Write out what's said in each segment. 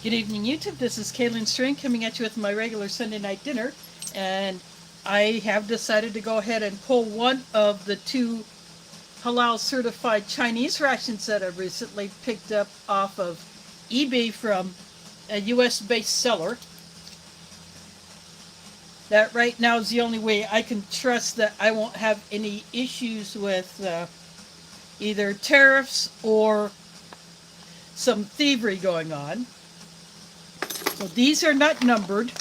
Good evening, YouTube. This is Kaylin String coming at you with my regular Sunday night dinner, and I have decided to go ahead and pull one of the two Halal certified Chinese rations that I recently picked up off of eBay from a US based seller. That right now is the only way I can trust that I won't have any issues with either tariffs or some thievery going on. So these are not numbered.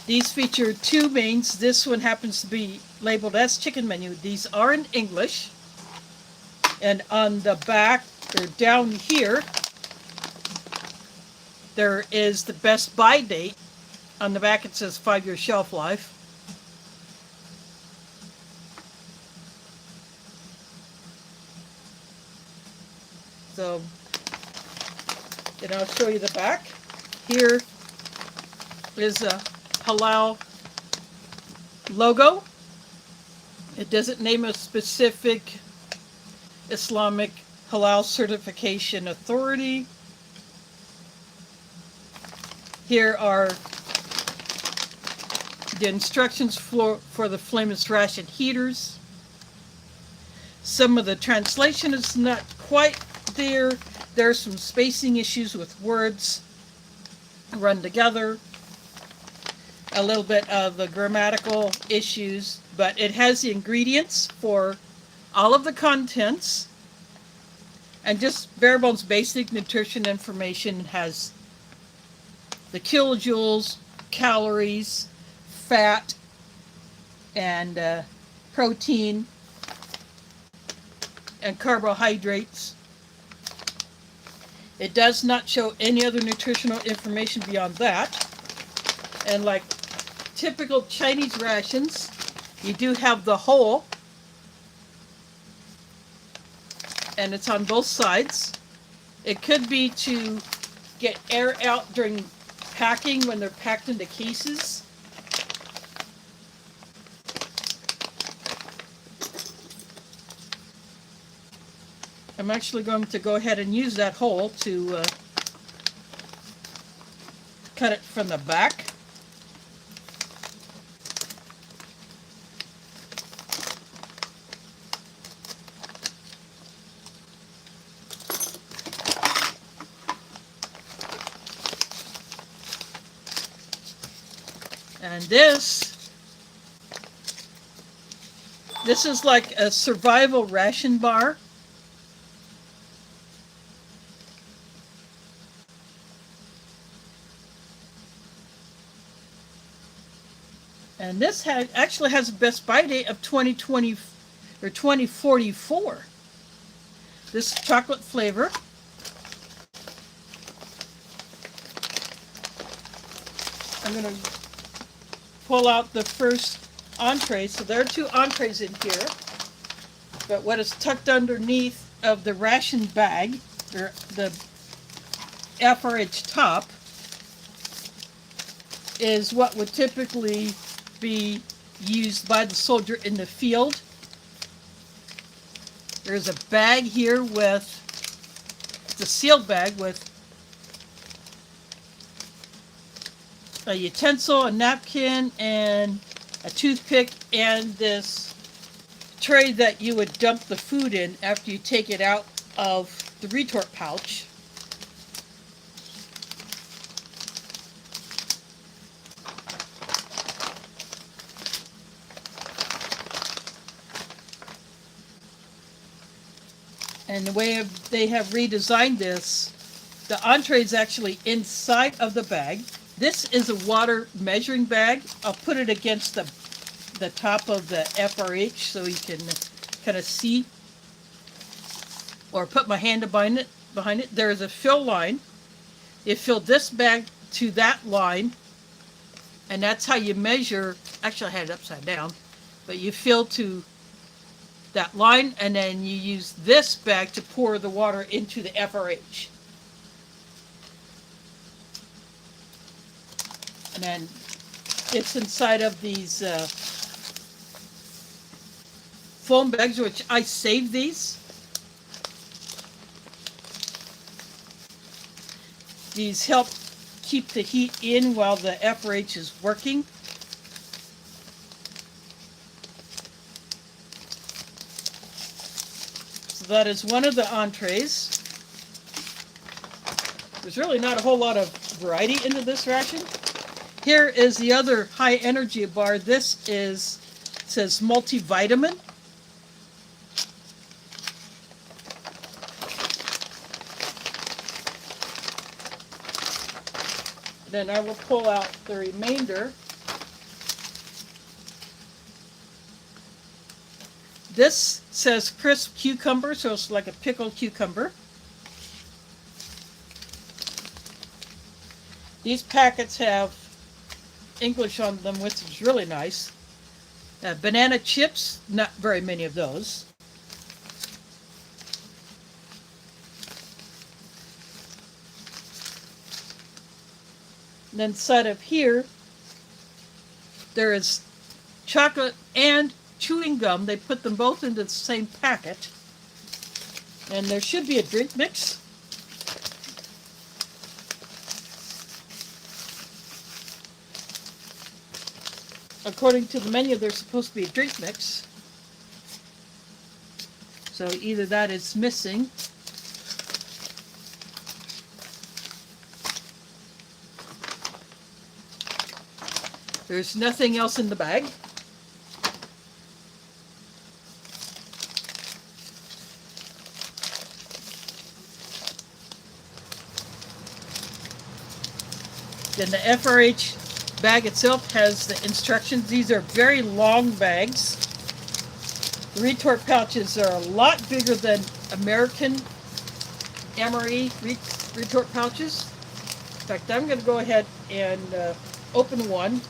These feature two mains. This one happens to be labeled as chicken menu. These are in English. And on the back, or down here, there is the best buy date. On the back it says 5-year shelf life. So, and I'll show you the back. Here is a Halal logo. It doesn't name a specific Islamic Halal certification authority. Here are the instructions for the flameless ration heaters. Some of the translation is not quite there. There are some spacing issues with words run together. A little bit of the grammatical issues, but it has the ingredients for all of the contents and just bare bones basic nutrition information. It has the kilojoules, calories, fat, and protein and carbohydrates. It does not show any other nutritional information beyond that. And like typical Chinese rations, you do have the hole, and it's on both sides. It could be to get air out during packing when they're packed into cases. I'm actually going to go ahead and use that hole to cut it from the back. And this is like a survival ration bar. And this actually has a best buy date of 2020 or 2044. This chocolate flavor. I'm going to pull out the first entree. So there are two entrees in here. But what is tucked underneath of the ration bag, or the FRH top, is what would typically be used by the soldier in the field. There's a bag here with, it's a sealed bag with a utensil, a napkin, and a toothpick, and this tray that you would dump the food in after you take it out of the retort pouch. And the way they have redesigned this, the entree is actually inside of the bag. This is a water measuring bag. I'll put it against the top of the FRH so you can kind of see, or put my hand behind it. There is a fill line. You fill this bag to that line, and that's how you measure. Actually, I had it upside down, but you fill to that line, and then you use this bag to pour the water into the FRH. And then it's inside of these foam bags, which I saved these. These help keep the heat in while the FRH is working. So that is one of the entrees. There's really not a whole lot of variety into this ration. Here is the other high energy bar. This says multivitamin. Then I will pull out the remainder. This says crisp cucumber, so it's like a pickled cucumber. These packets have English on them, which is really nice. Banana chips, not very many of those. And then inside of here, there is chocolate and chewing gum. They put them both into the same packet. And there should be a drink mix. According to the menu, there's supposed to be a drink mix. So either that is missing. There's nothing else in the bag. Then the FRH bag itself has the instructions. These are very long bags. The retort pouches are a lot bigger than American Amory retort pouches. In fact, I'm going to go ahead and open one.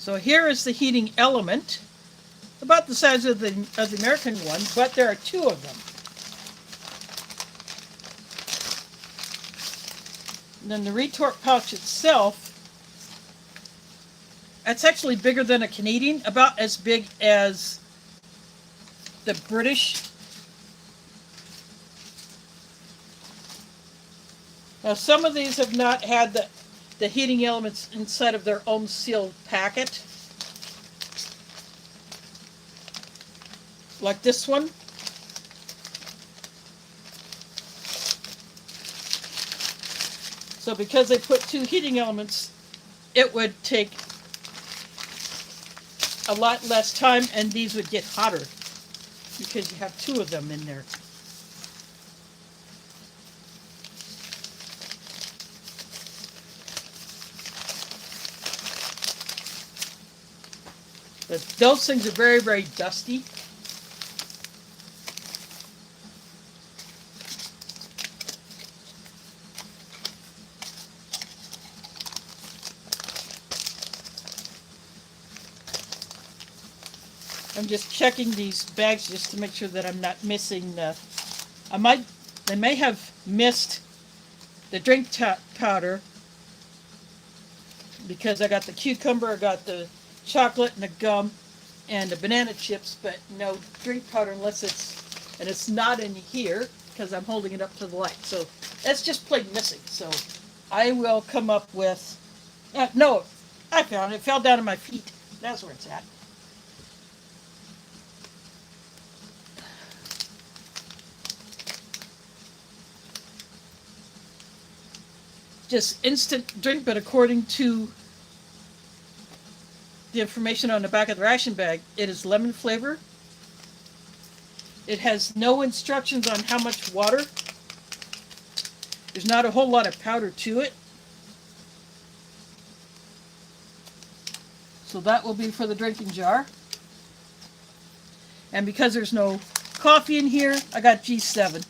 So here is the heating element, about the size of the American one, but there are two of them. And then the retort pouch itself, that's actually bigger than a Canadian, about as big as the British. Now some of these have not had the heating elements inside of their own sealed packet. Like this one. So because they put two heating elements, it would take a lot less time and these would get hotter because you have two of them in there. But those things are very, very dusty. I'm just checking these bags just to make sure that I'm not missing they may have missed the drink powder because I got the cucumber, I got the chocolate and the gum and the banana chips, but no drink powder unless it's not in here because I'm holding it up to the light. So that's just plain missing. So I will come up with, no, I found it. It fell down to my feet. That's where it's at. Just instant drink, but according to the information on the back of the ration bag, it is lemon flavor. It has no instructions on how much water. There's not a whole lot of powder to it. So that will be for the drinking jar. And because there's no coffee in here, I got G7.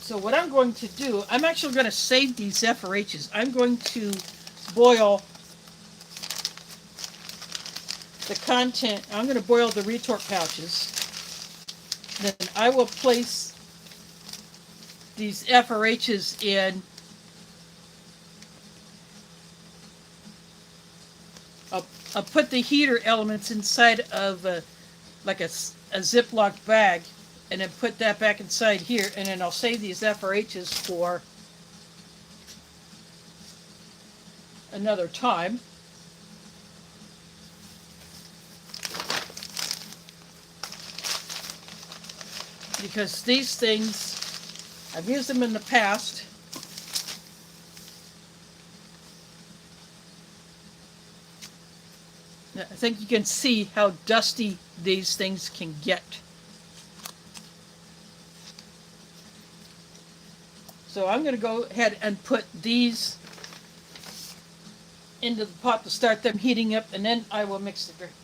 So what I'm going to do, I'm actually going to save these FRHs. I'm going to boil the content. I'm going to boil the retort pouches. Then I will place these FRHs in I'll put the heater elements inside of like a Ziploc bag, and then put that back inside here, and then I'll save these FRHs for another time. Because these things, I've used them in the past. I think you can see how dusty these things can get. So I'm going to go ahead and put these into the pot to start them heating up, and then I will mix the drinks.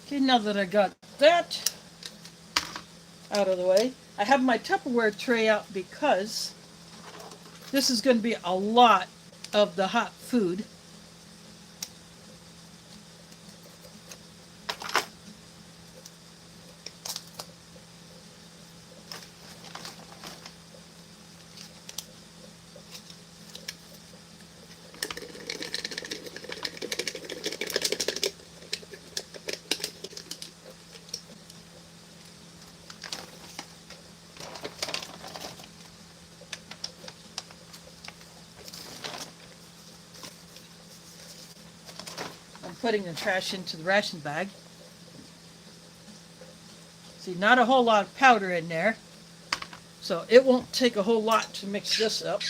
Okay, now that I got that out of the way, I have my Tupperware tray out because this is going to be a lot of the hot food. Putting the trash into the ration bag. See, not a whole lot of powder in there, so it won't take a whole lot to mix this up.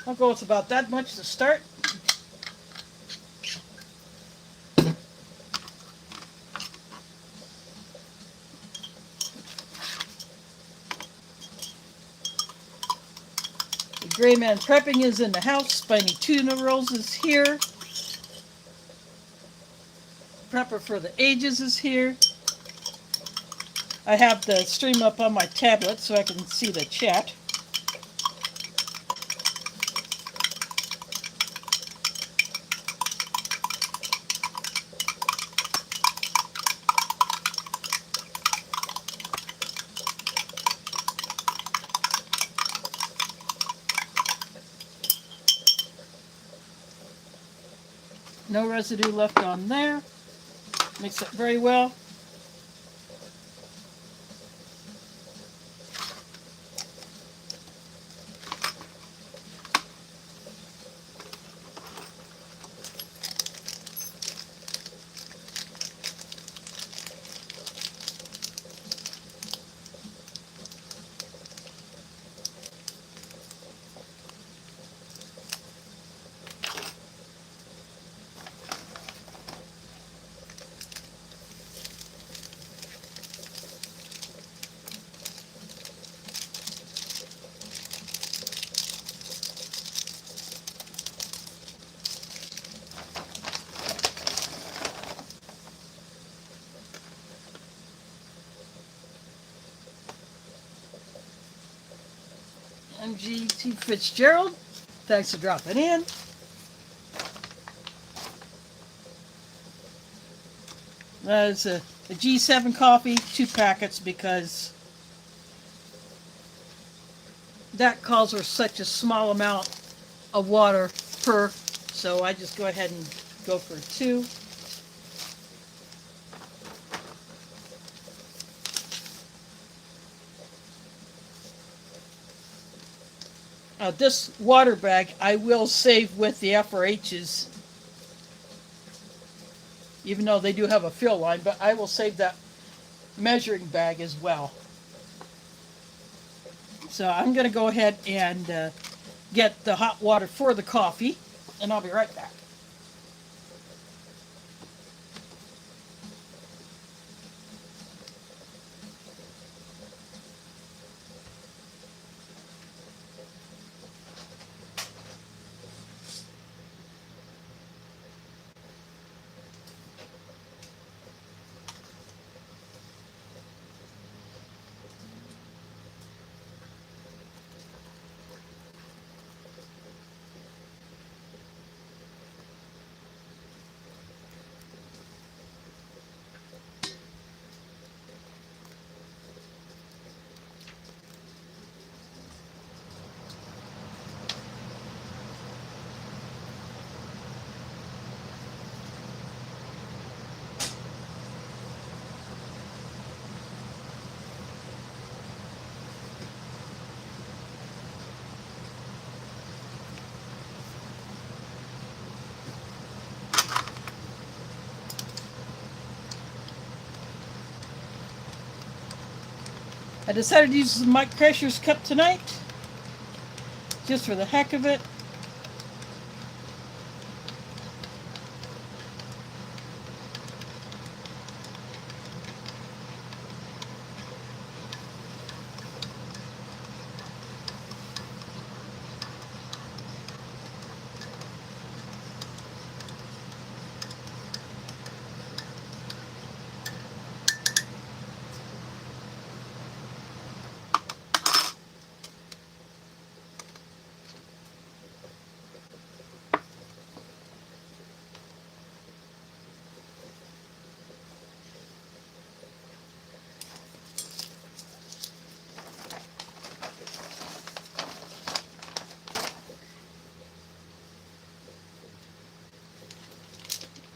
I'll go with about that much to start. Gray Man Prepping is in the house. Spiny Tuna Rolls is here. Prepper for the Ages is here. I have the stream up on my tablet so I can see the chat. No residue left on there. Mix it very well. MGT Fitzgerald, thanks for dropping in. That is a G7 coffee, 2 packets, because that calls for such a small amount of water per, so I just go ahead and go for 2. This water bag I will save with the FRHs, even though they do have a fill line, but I will save that measuring bag as well. So I'm going to go ahead and get the hot water for the coffee, and I'll be right back. I decided to use the Mike Crasher's cup tonight, just for the heck of it.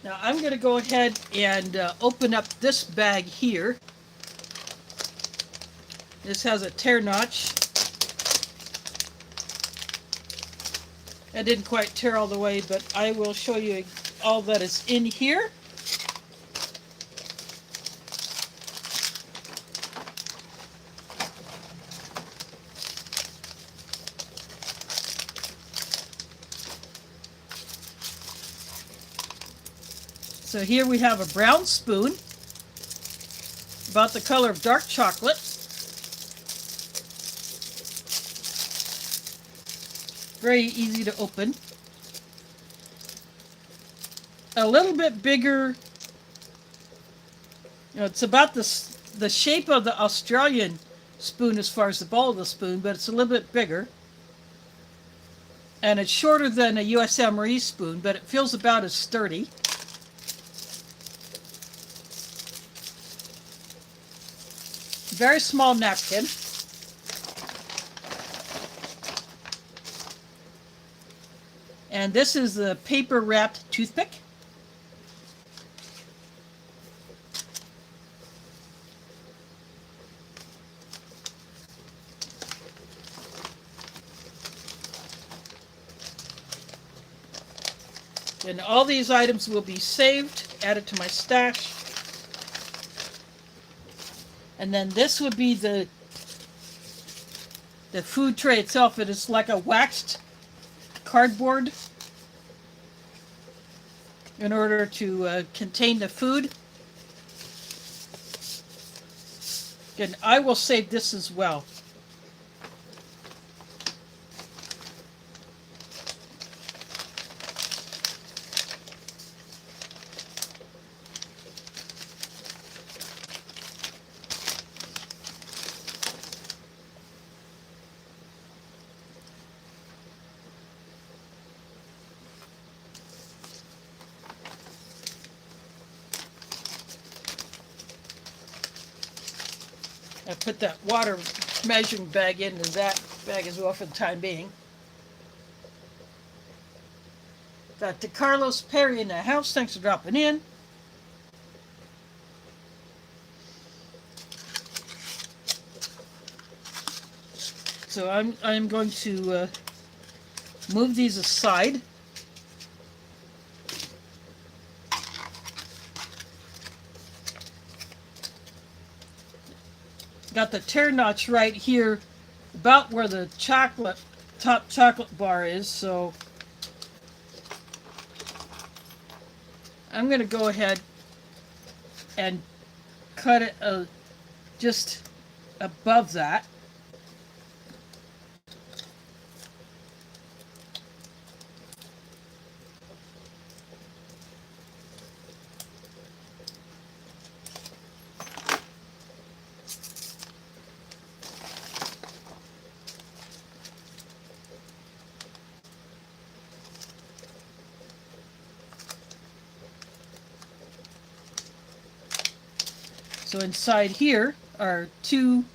Now I'm going to go ahead and open up this bag here. This has a tear notch. It didn't quite tear all the way, but I will show you all that is in here. So here we have a brown spoon, about the color of dark chocolate. Very easy to open. A little bit bigger, it's about the shape of the Australian spoon as far as the ball of the spoon, but it's a little bit bigger. And it's shorter than a US Marie spoon, but it feels about as sturdy. Very small napkin. And this is the paper wrapped toothpick. And all these items will be saved, added to my stash. And then this would be the food tray itself. It is like a waxed cardboard in order to contain the food. And I will save this as well. I put that water measuring bag into that bag as well for the time being. Got to Carlos Perry in the house. Thanks for dropping in. So I'm going to move these aside. Got the tear notch right here, about where the top chocolate bar is, so I'm going to go ahead and cut it just above that. So inside here are 2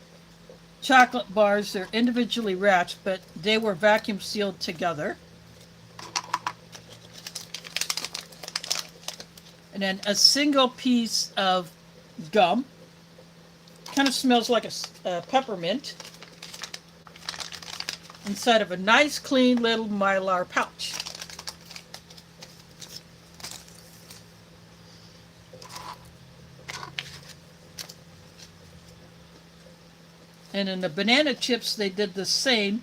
chocolate bars. They're individually wrapped, but they were vacuum sealed together. And then a single piece of gum. Kind of smells like a peppermint. Inside of a nice clean little Mylar pouch. And in the banana chips, they did the same.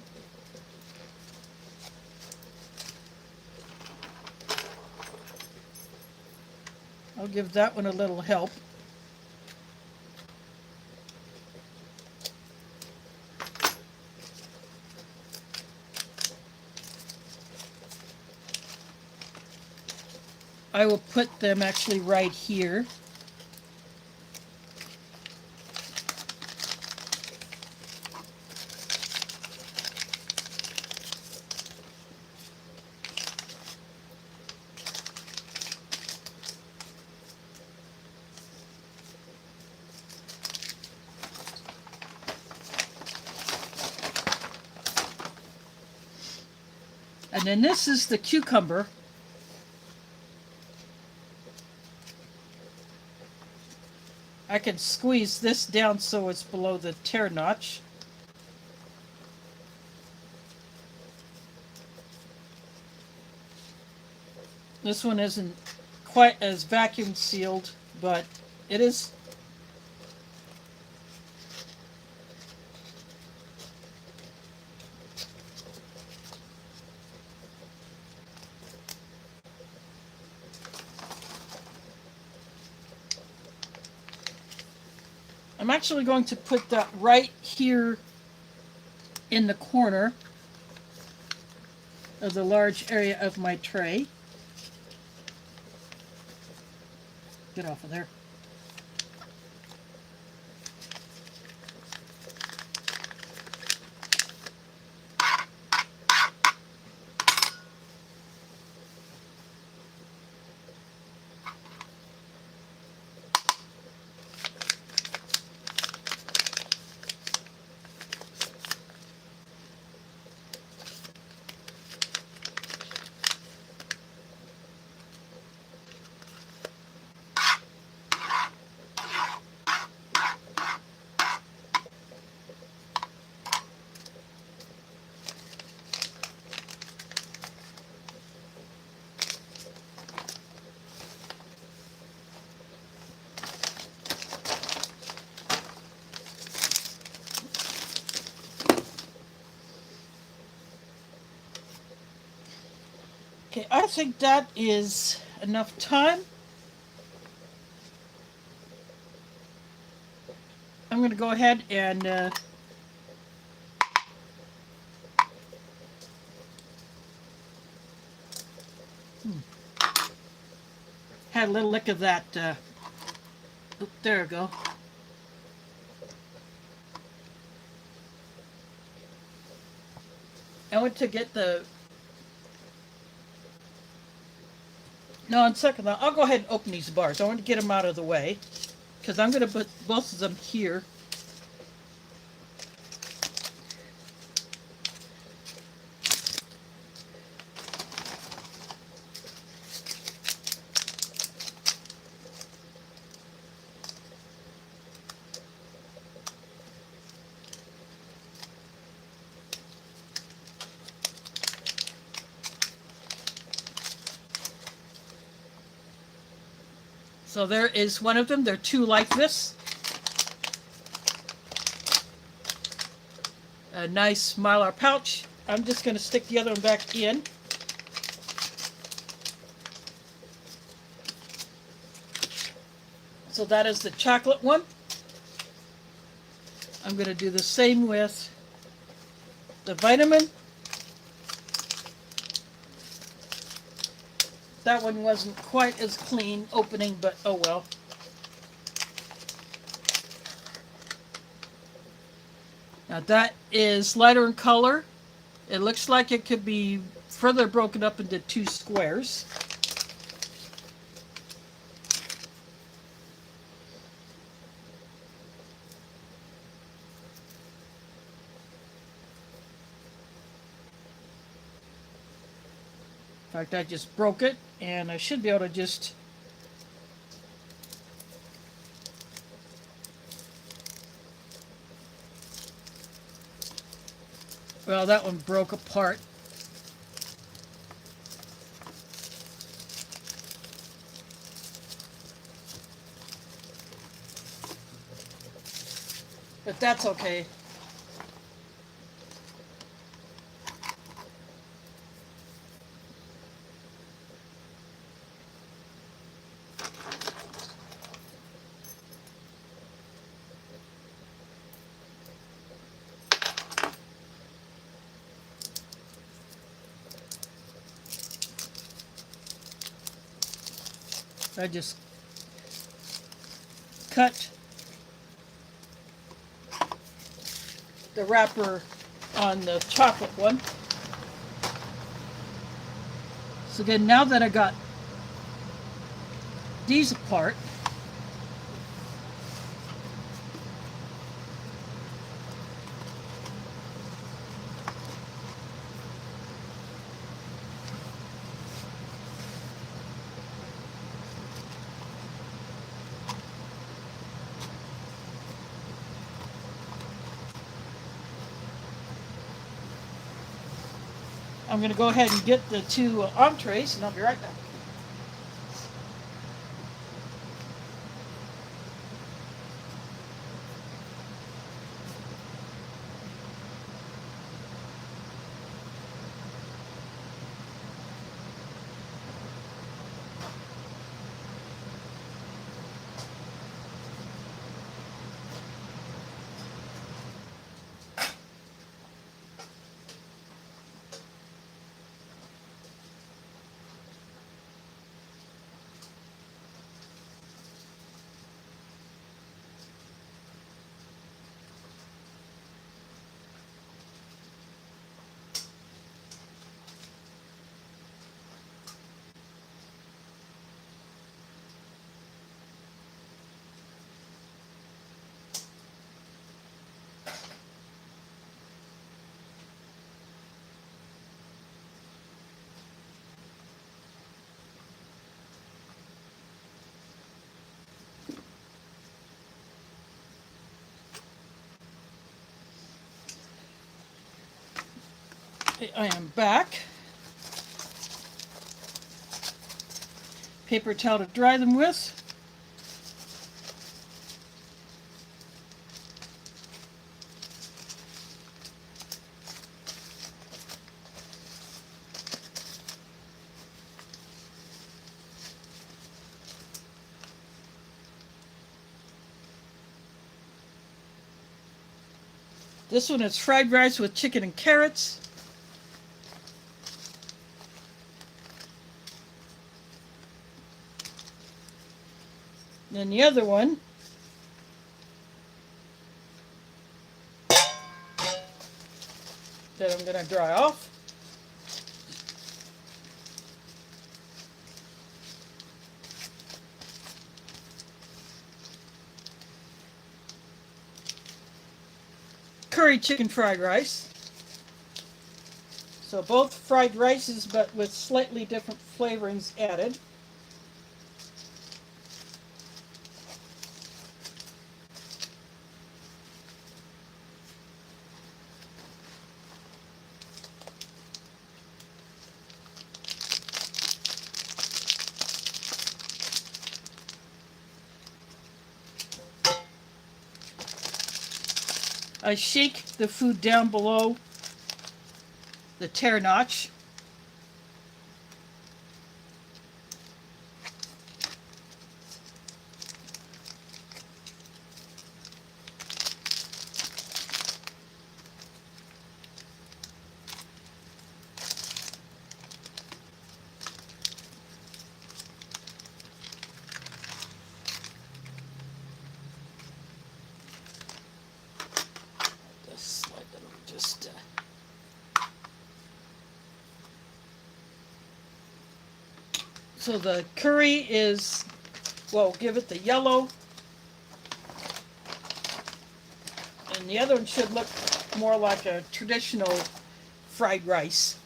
I'll give that one a little help. I will put them actually right here. And then this is the cucumber. I can squeeze this down so it's below the tear notch. This one isn't quite as vacuum sealed, but it is. I'm actually going to put that right here in the corner of the large area of my tray. Get off of there. Okay, I think that is enough time. I'm going to go ahead and had a little lick of that. There we go. I went to get the. No, on second thought, I'll go ahead and open these bars. I want to get them out of the way because I'm going to put both of them here. So there is one of them. There are two like this. A nice Mylar pouch. I'm just going to stick the other one back in. So that is the chocolate one. I'm going to do the same with the vitamin. That one wasn't quite as clean opening, but oh well. Now that is lighter in color. It looks like it could be further broken up into two squares. In fact, I just broke it, and I should be able to just well, that one broke apart. But that's okay. I just cut the wrapper on the chocolate one. So again, now that I got these apart, I'm going to go ahead and get the two entrees, and I'll be right back. Okay, I am back. Paper towel to dry them with. This one is fried rice with chicken and carrots. And the other one that I'm going to dry off. Curry chicken fried rice. So both fried rices, but with slightly different flavorings added. I shake the food down below the tear notch. So the curry is, well, give it the yellow. And the other one should look more like a traditional fried rice.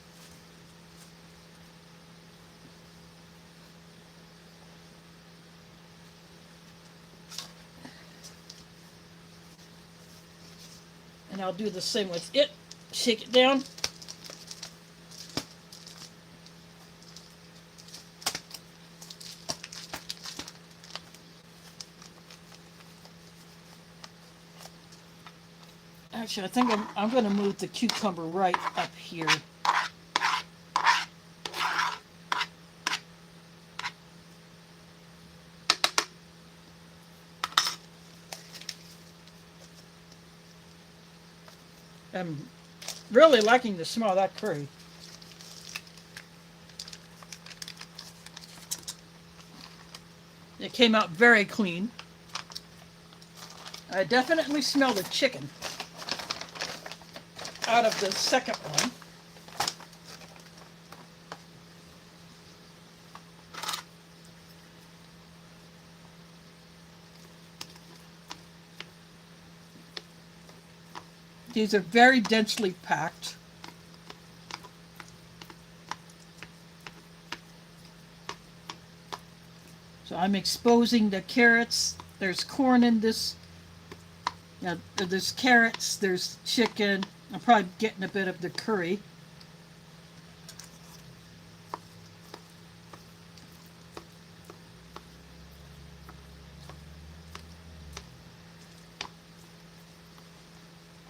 And I'll do the same with it. Shake it down. Actually, I think I'm going to move the cucumber right up here. I'm really liking the smell of that curry. It came out very clean. I definitely smell the chicken out of the second one. These are very densely packed. So I'm exposing the carrots. There's corn in this. Yeah, there's carrots, there's chicken. I'm probably getting a bit of the curry.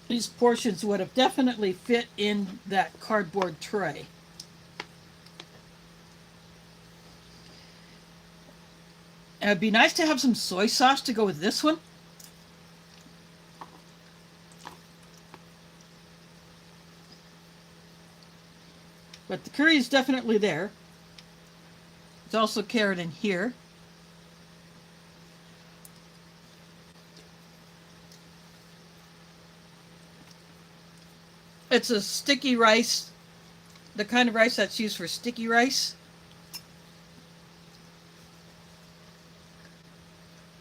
These portions would have definitely fit in that cardboard tray. And it'd be nice to have some soy sauce to go with this one. But the curry is definitely there. There's also carrot in here. It's a sticky rice, the kind of rice that's used for sticky rice.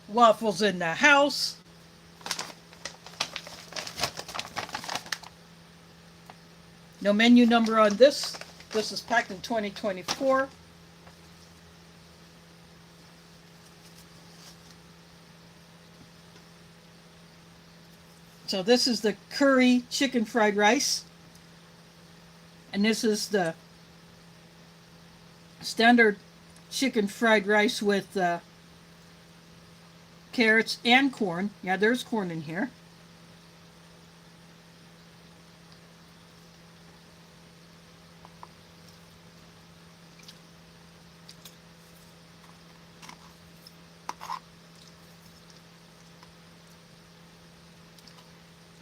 Waffles in the house. No menu number on this. This is packed in 2024. So this is the curry chicken fried rice. And this is the standard chicken fried rice with carrots and corn. Yeah, there's corn in here.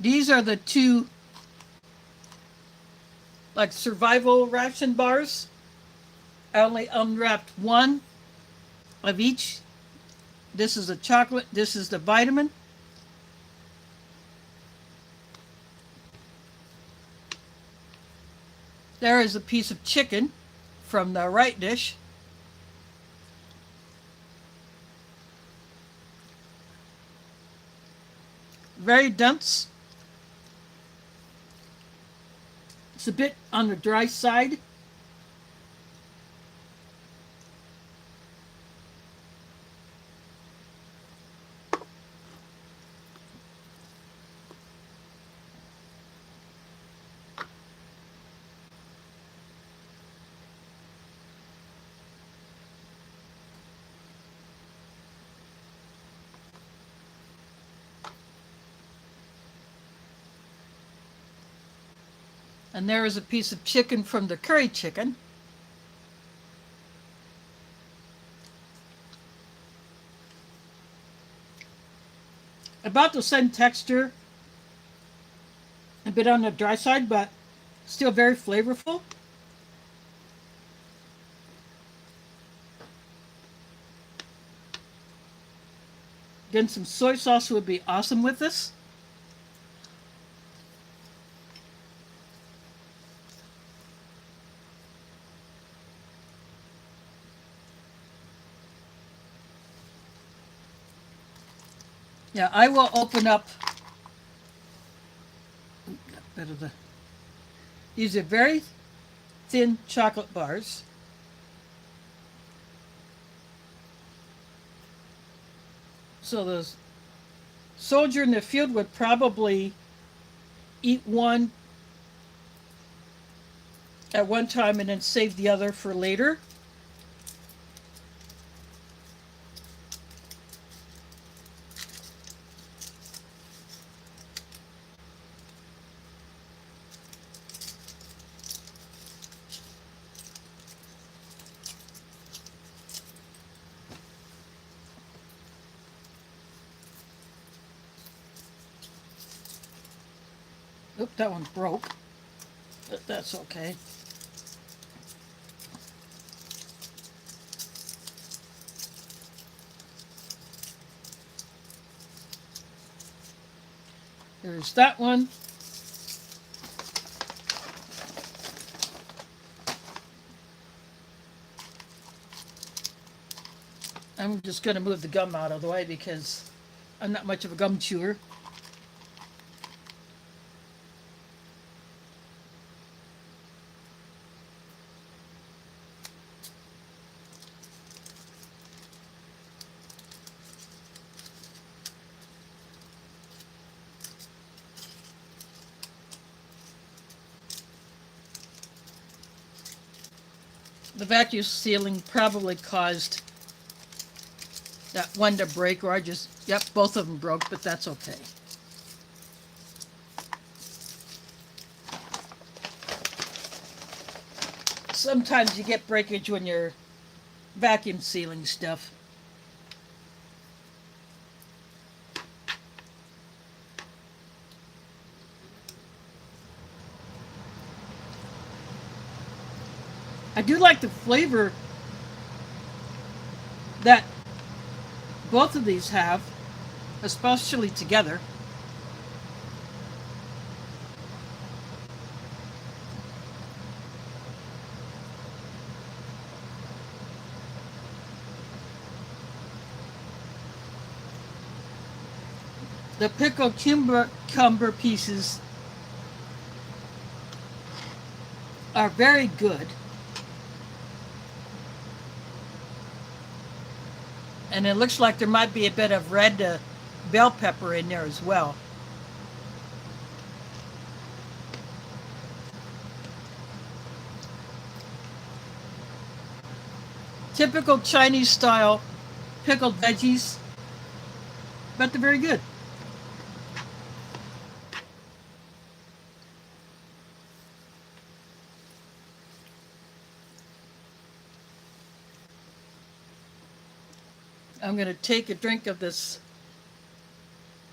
These are the two, like, survival ration bars. I only unwrapped one of each. This is the chocolate, this is the vitamin. There is a piece of chicken from the right dish. Very dense. It's a bit on the dry side. And there is a piece of chicken from the curry chicken. About the same texture, a bit on the dry side, but still very flavorful. Again, some soy sauce would be awesome with this. Yeah, I will open up. Bit of the. These are very thin chocolate bars. So the soldier in the field would probably eat one at one time and then save the other for later. Oop, that one broke, but that's okay. There's that one. I'm just going to move the gum out of the way because I'm not much of a gum chewer. The vacuum sealing probably caused that one to break, or yep, both of them broke, but that's okay. Sometimes you get breakage when you're vacuum sealing stuff. I do like the flavor that both of these have, especially together. The pickled cucumber pieces are very good. And it looks like there might be a bit of red bell pepper in there as well. Typical Chinese style pickled veggies, but they're very good. I'm going to take a drink of this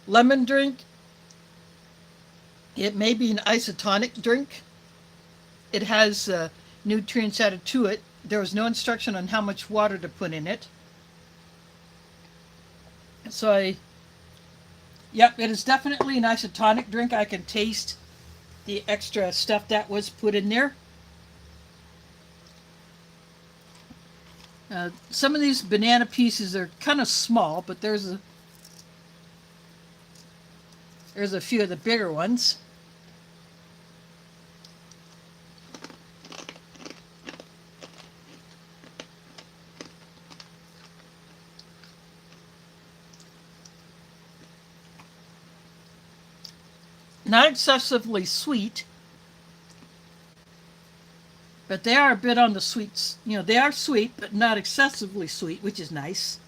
lemon drink. It may be an isotonic drink. It has nutrients added to it. There was no instruction on how much water to put in it. So yep, it is definitely an isotonic drink. I can taste the extra stuff that was put in there. Some of these banana pieces are kind of small, but there's a few of the bigger ones. Not excessively sweet, but they are a bit on the sweets. They are sweet, but not excessively sweet, which is nice.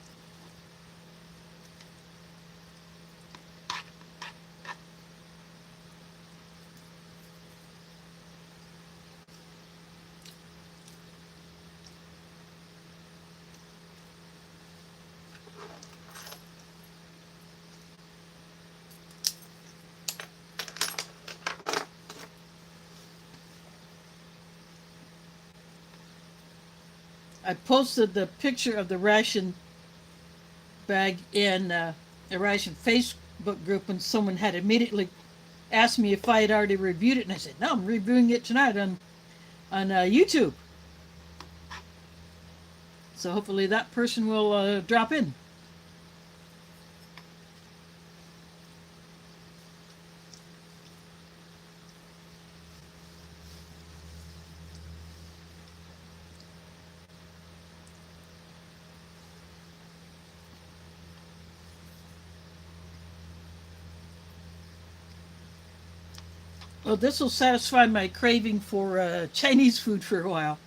I posted the picture of the ration bag in a Ration Facebook group, and someone had immediately asked me if I had already reviewed it, and I said, no, I'm reviewing it tonight on YouTube. So hopefully that person will drop in. Well, this will satisfy my craving for Chinese food for a while.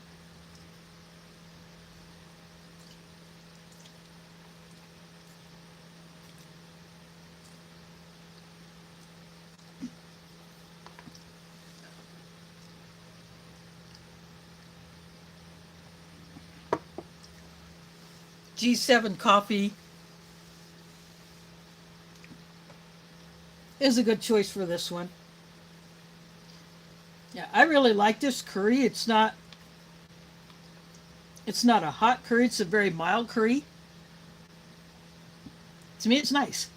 G7 coffee is a good choice for this one. Yeah, I really like this curry. It's not a hot curry, it's a very mild curry. To me, it's nice.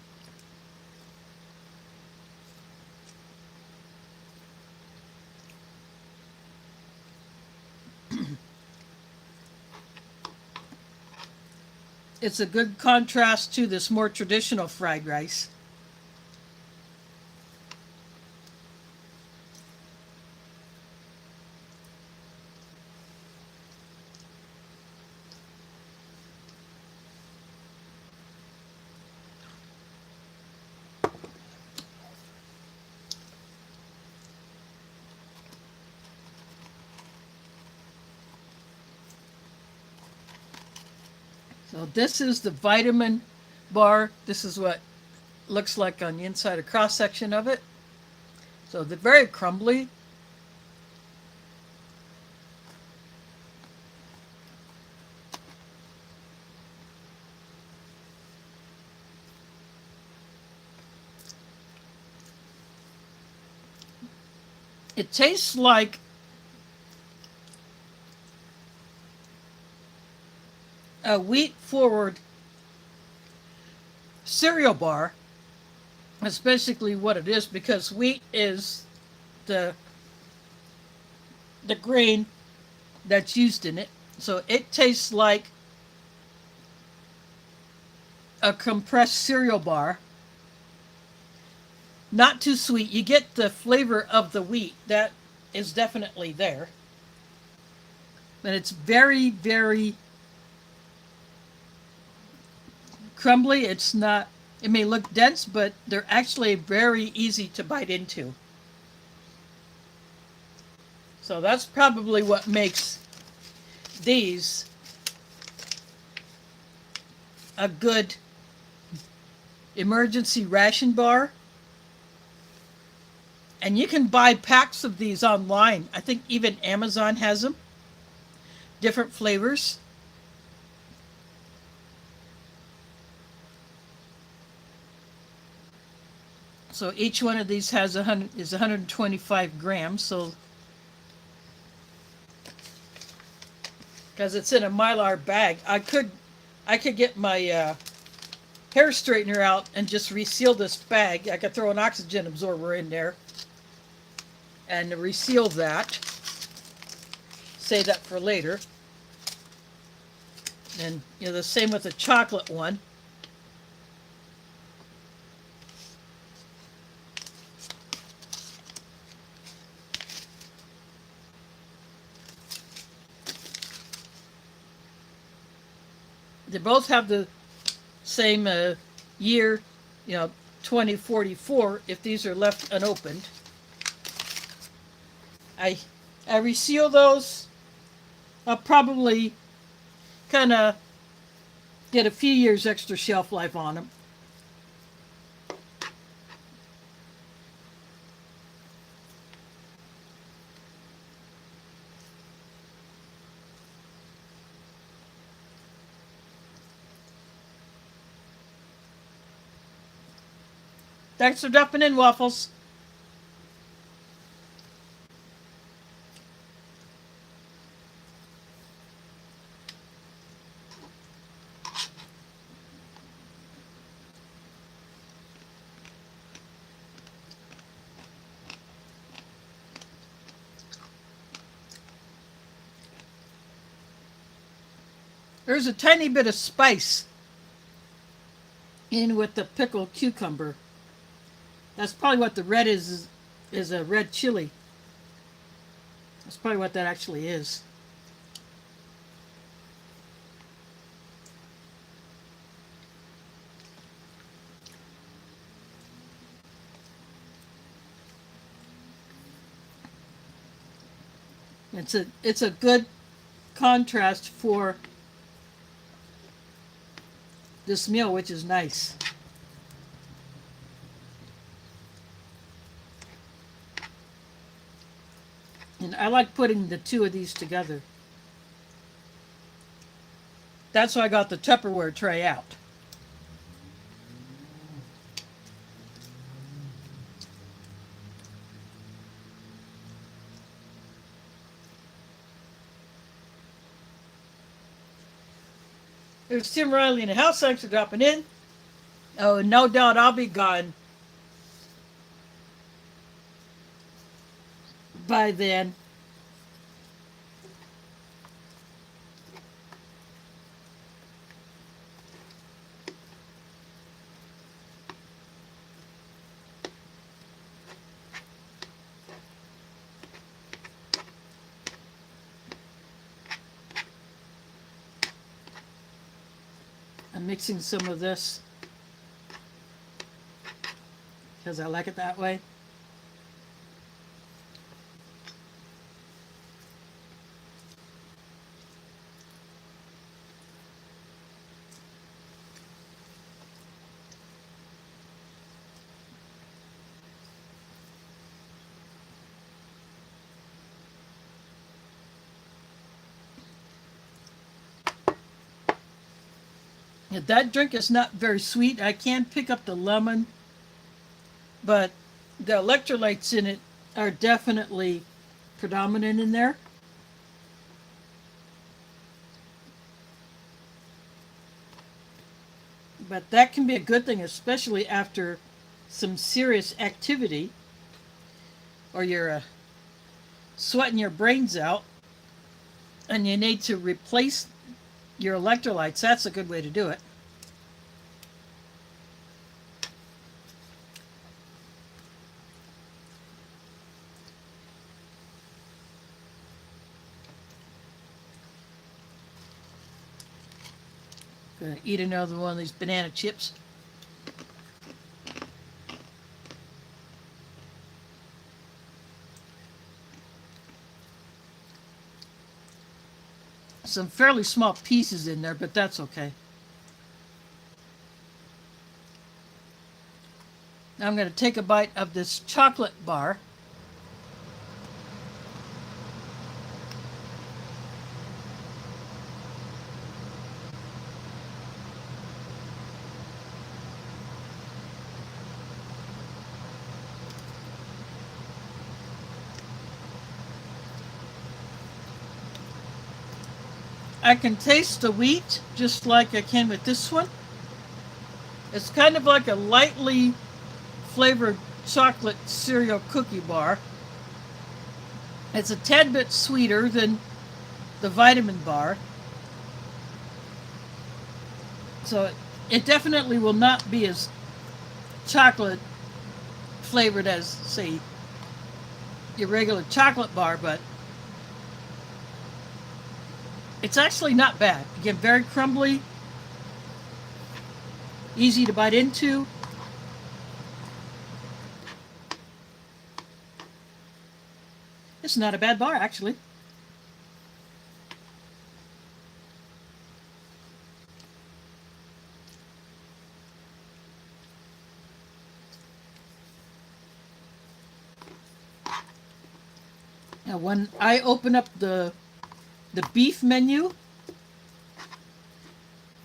It's a good contrast to this more traditional fried rice. So this is the vitamin bar. This is what it looks like on the inside, a cross section of it. So they're very crumbly. It tastes like a wheat forward cereal bar. That's basically what it is, because wheat is the grain that's used in it. So it tastes like a compressed cereal bar. Not too sweet. You get the flavor of the wheat. That is definitely there. But it's very, very crumbly. It's not, it may look dense, but they're actually very easy to bite into. So that's probably what makes these a good emergency ration bar. And you can buy packs of these online. I think even Amazon has them. Different flavors. So each one of these has 125 grams. So because it's in a Mylar bag, I could get my hair straightener out and just reseal this bag. I could throw an oxygen absorber in there and reseal that. Save that for later. And the same with the chocolate one. They both have the same year, 2044, if these are left unopened. I reseal those. I'll probably kind of get a few years extra shelf life on them. Thanks for dropping in, Waffles. There's a tiny bit of spice in with the pickled cucumber. That's probably what the red is a red chili. That's probably what that actually is. It's a good contrast for this meal, which is nice. And I like putting the two of these together. That's why I got the Tupperware tray out. There's Tim Riley in the house. Thanks for dropping in. Oh, no doubt I'll be gone by then. I'm mixing some of this because I like it that way. That drink is not very sweet. I can pick up the lemon, but the electrolytes in it are definitely predominant in there. But that can be a good thing, especially after some serious activity or you're sweating your brains out and you need to replace your electrolytes. That's a good way to do it. Gonna eat another one of these banana chips. Some fairly small pieces in there, but that's okay. Now I'm going to take a bite of this chocolate bar. I can taste the wheat just like I can with this one. It's kind of like a lightly flavored chocolate cereal cookie bar. It's a tad bit sweeter than the vitamin bar. So it definitely will not be as chocolate flavored as, say, your regular chocolate bar, but it's actually not bad. Again, very crumbly, easy to bite into. It's not a bad bar, actually. Now, when I open up the beef menu,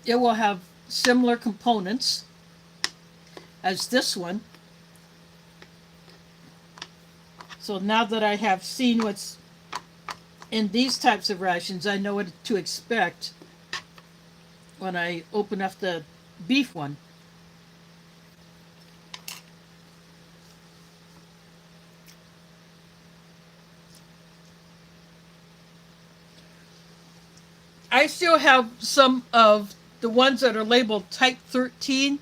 it will have similar components as this one. So now that I have seen what's in these types of rations, I know what to expect when I open up the beef one. I still have some of the ones that are labeled type 13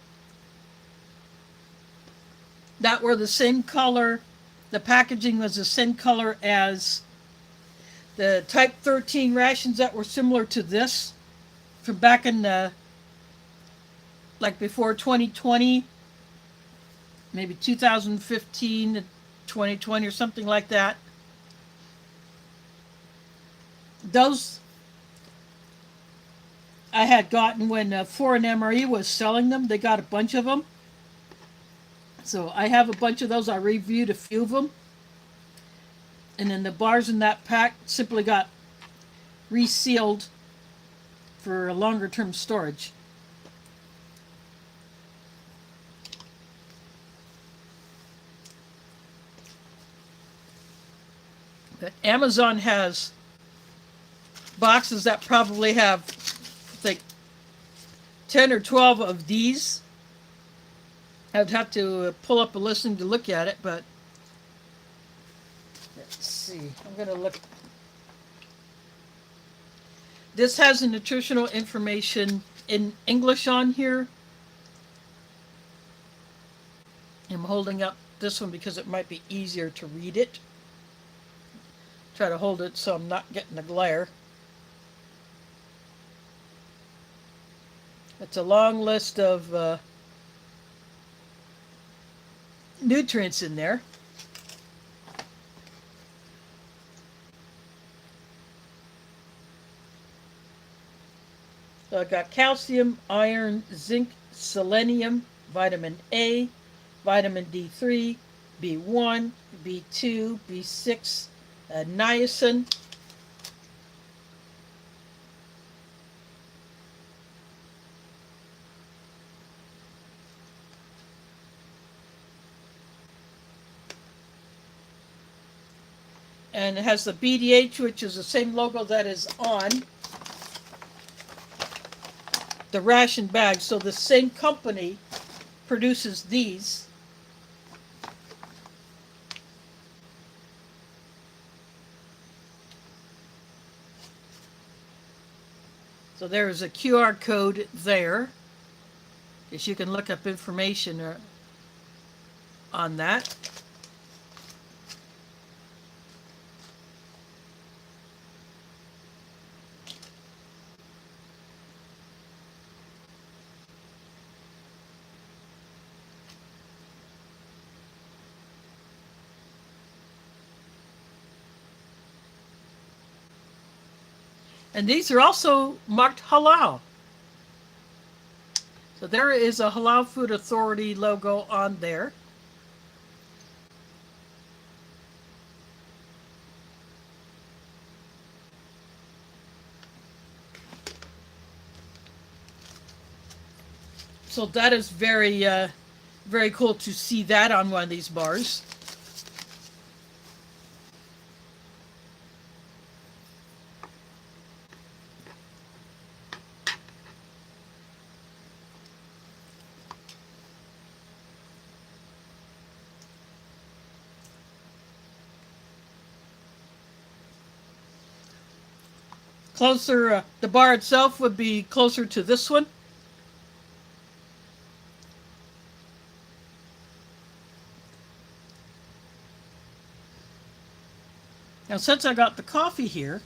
that were the same color. The packaging was the same color as the type 13 rations that were similar to this from back in the, like before 2020, maybe 2015 to 2020 or something like that. Those I had gotten when Foreign MRE was selling them. They got a bunch of them. So I have a bunch of those. I reviewed a few of them. And then the bars in that pack simply got resealed for longer term storage. But Amazon has boxes that probably have, I think, 10 or 12 of these. I'd have to pull up a listing to look at it, but let's see. I'm going to look. This has the nutritional information in English on here. I'm holding up this one because it might be easier to read it. Try to hold it so I'm not getting the glare. It's a long list of nutrients in there. So I got calcium, iron, zinc, selenium, vitamin A, vitamin D3, B1, B2, B6, niacin. And it has the BDH, which is the same logo that is on the ration bag. So the same company produces these. So there is a QR code there, because you can look up information on that. And these are also marked Halal. So there is a Halal Food Authority logo on there. So that is very, very cool to see that on one of these bars. Closer, the bar itself would be closer to this one. Now, since I got the coffee here,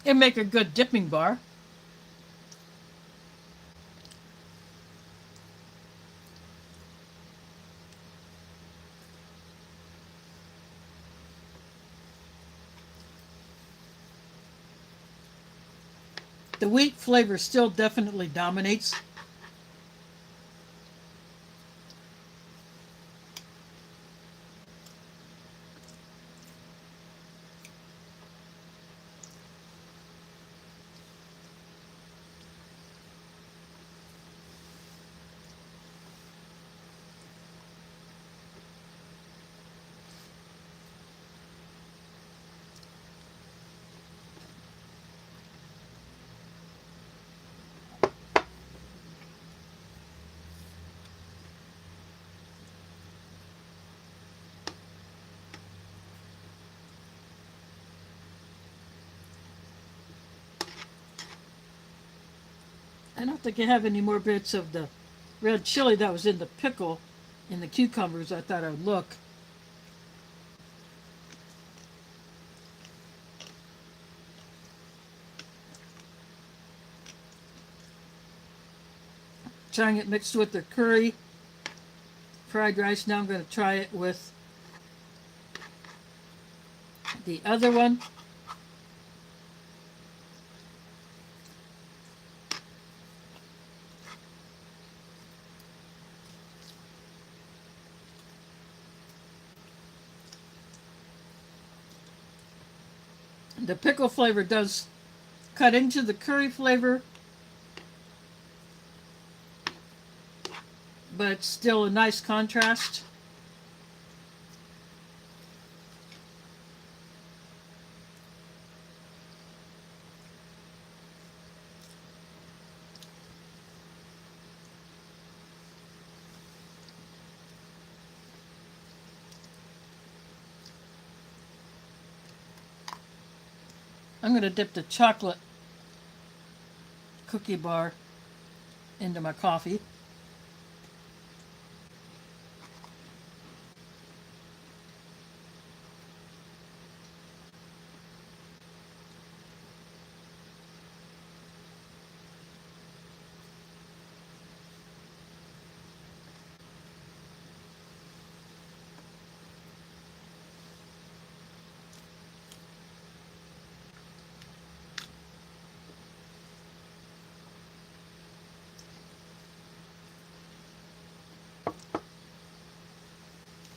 it'd make a good dipping bar. The wheat flavor still definitely dominates. I don't think I have any more bits of the red chili that was in the pickle in the cucumbers. I thought I would look. Trying it mixed with the curry fried rice. Now I'm going to try it with the other one. The pickle flavor does cut into the curry flavor, but it's still a nice contrast. I'm going to dip the chocolate cookie bar into my coffee.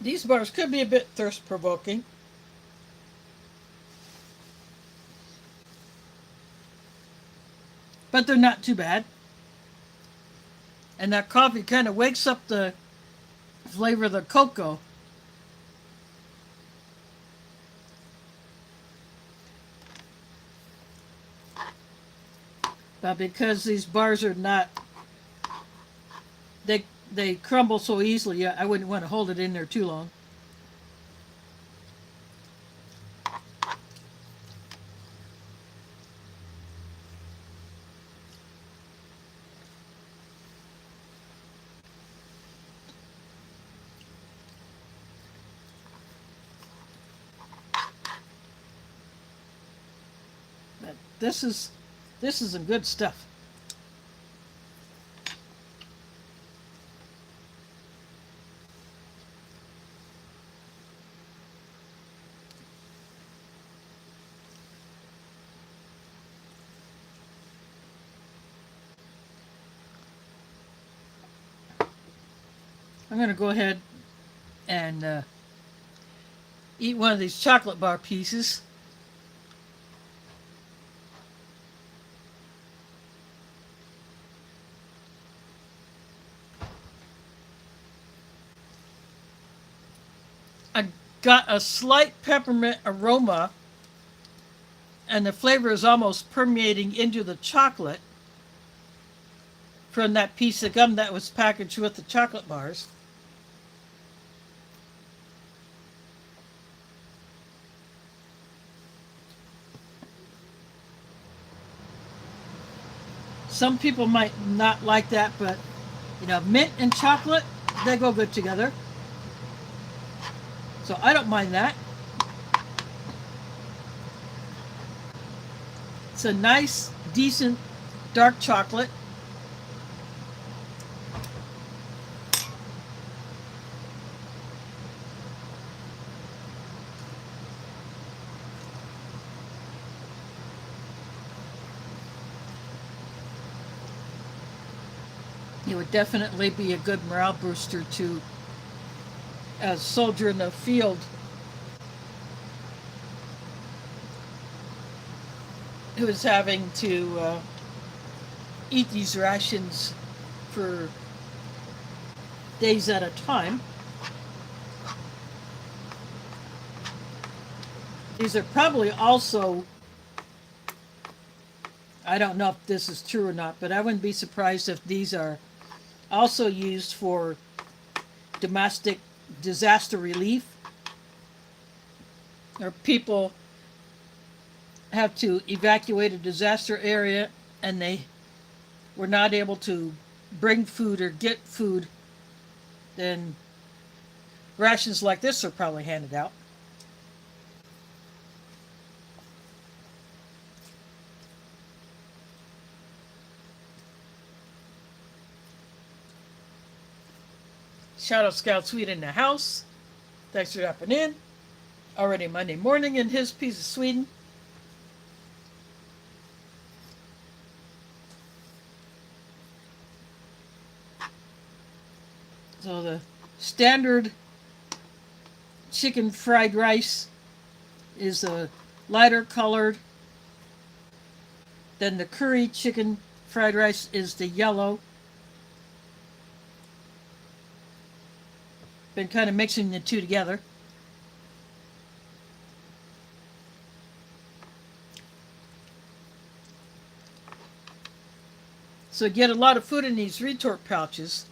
These bars could be a bit thirst provoking, but they're not too bad. And that coffee kind of wakes up the flavor of the cocoa. But because these bars are not, they crumble so easily, I wouldn't want to hold it in there too long. But this is some good stuff. I'm going to go ahead and eat one of these chocolate bar pieces. got a slight peppermint aroma, and the flavor is almost permeating into the chocolate from that piece of gum that was packaged with the chocolate bars. Some people might not like that, but mint and chocolate, they go good together. So I don't mind that. It's a nice, decent dark chocolate. It would definitely be a good morale booster to a soldier in the field who is having to eat these rations for days at a time. These are probably also, I don't know if this is true or not, but I wouldn't be surprised if these are also used for domestic disaster relief, or people have to evacuate a disaster area and they were not able to bring food or get food, then rations like this are probably handed out. Shadow Scout Sweet in the house. Thanks for dropping in. Already Monday morning in his piece of Sweden. So the standard chicken fried rice is a lighter colored. Then the curry chicken fried rice is the yellow. Been kind of mixing the two together. So get a lot of food in these retort pouches.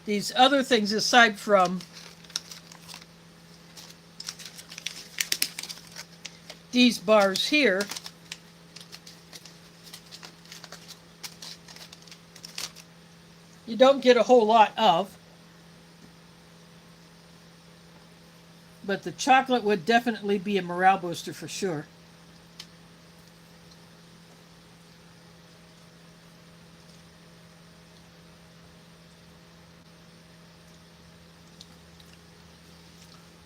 These other things aside from these bars here, you don't get a whole lot of. But the chocolate would definitely be a morale booster for sure.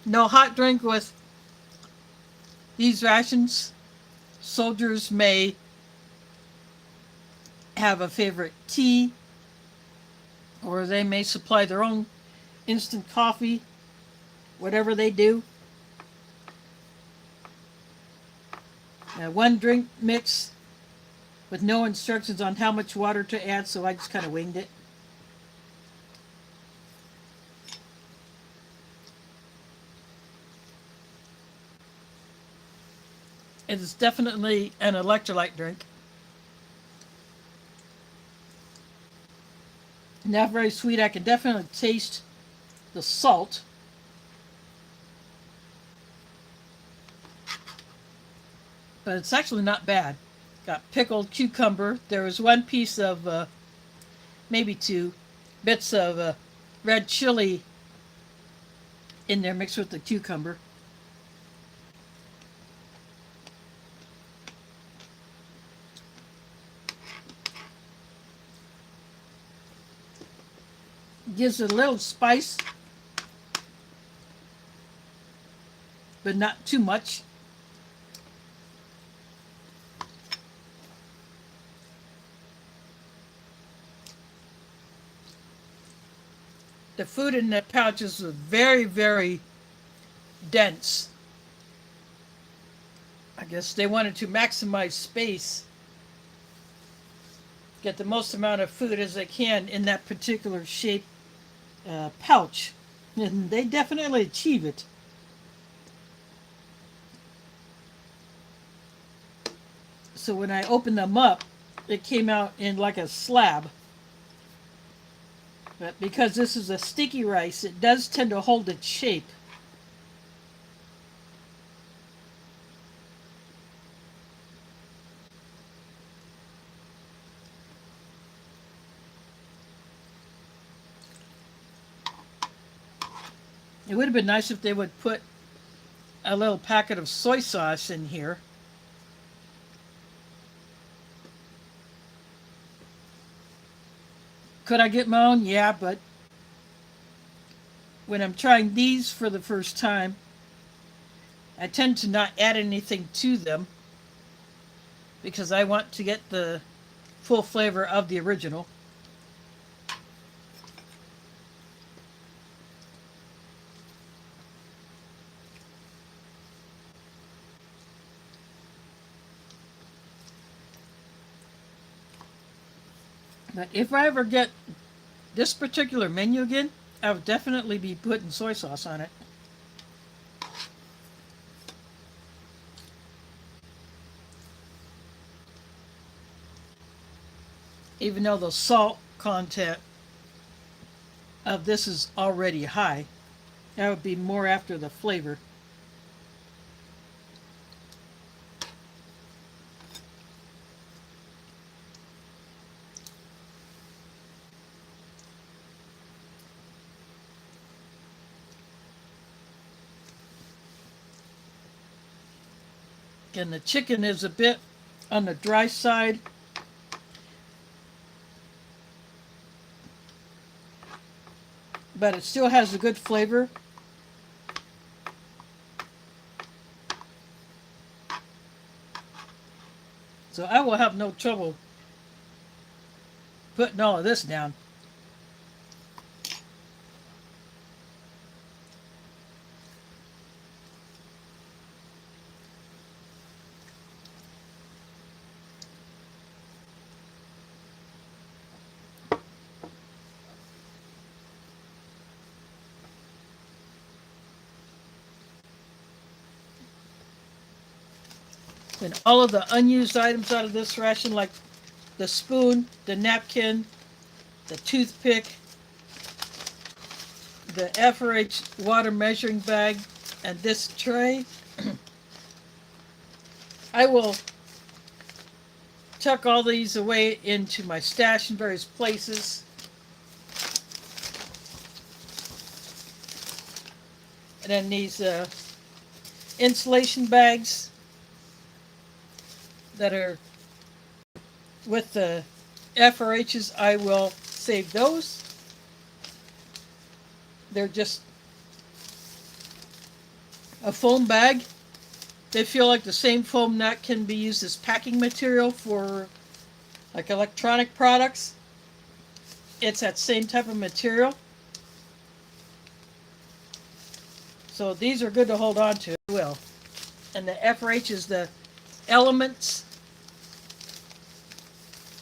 No hot drink with these rations. Soldiers may have a favorite tea, or they may supply their own instant coffee, whatever they do. One drink mix with no instructions on how much water to add, so I just kind of winged it. It is definitely an electrolyte drink. Not very sweet. I can definitely taste the salt. But it's actually not bad. Got pickled cucumber. There was one piece of, maybe two bits of red chili in there mixed with the cucumber. Gives it a little spice, but not too much. The food in the pouches was very, very dense. I guess they wanted to maximize space, get the most amount of food as they can in that particular shape pouch, and they definitely achieve it. So when I opened them up, it came out in like a slab. But because this is a sticky rice, it does tend to hold its shape. It would have been nice if they would put a little packet of soy sauce in here. Could I get my own? Yeah, but when I'm trying these for the first time, I tend to not add anything to them because I want to get the full flavor of the original. But if I ever get this particular menu again, I would definitely be putting soy sauce on it. Even though the salt content of this is already high, that would be more after the flavor. And the chicken is a bit on the dry side. But it still has a good flavor. So I will have no trouble putting all of this down. And all of the unused items out of this ration, like the spoon, the napkin, the toothpick, the FRH water measuring bag, and this tray, I will tuck all these away into my stash in various places. And then these insulation bags that are with the FRHs, I will save those. They're just a foam bag. They feel like the same foam that can be used as packing material for like electronic products. It's that same type of material. So these are good to hold on to as well. And the FRH is the elements.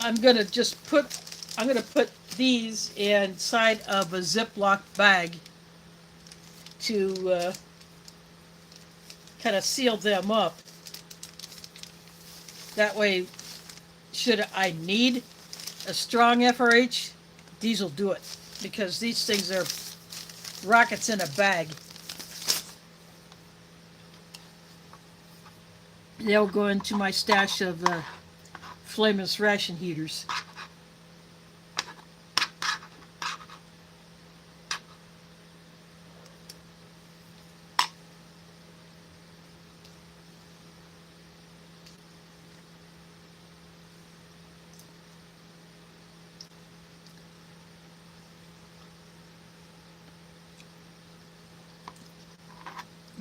I'm gonna put these inside of a Ziploc bag to kind of seal them up. That way, should I need a strong FRH, these will do it, because these things are rockets in a bag. They'll go into my stash of flameless ration heaters.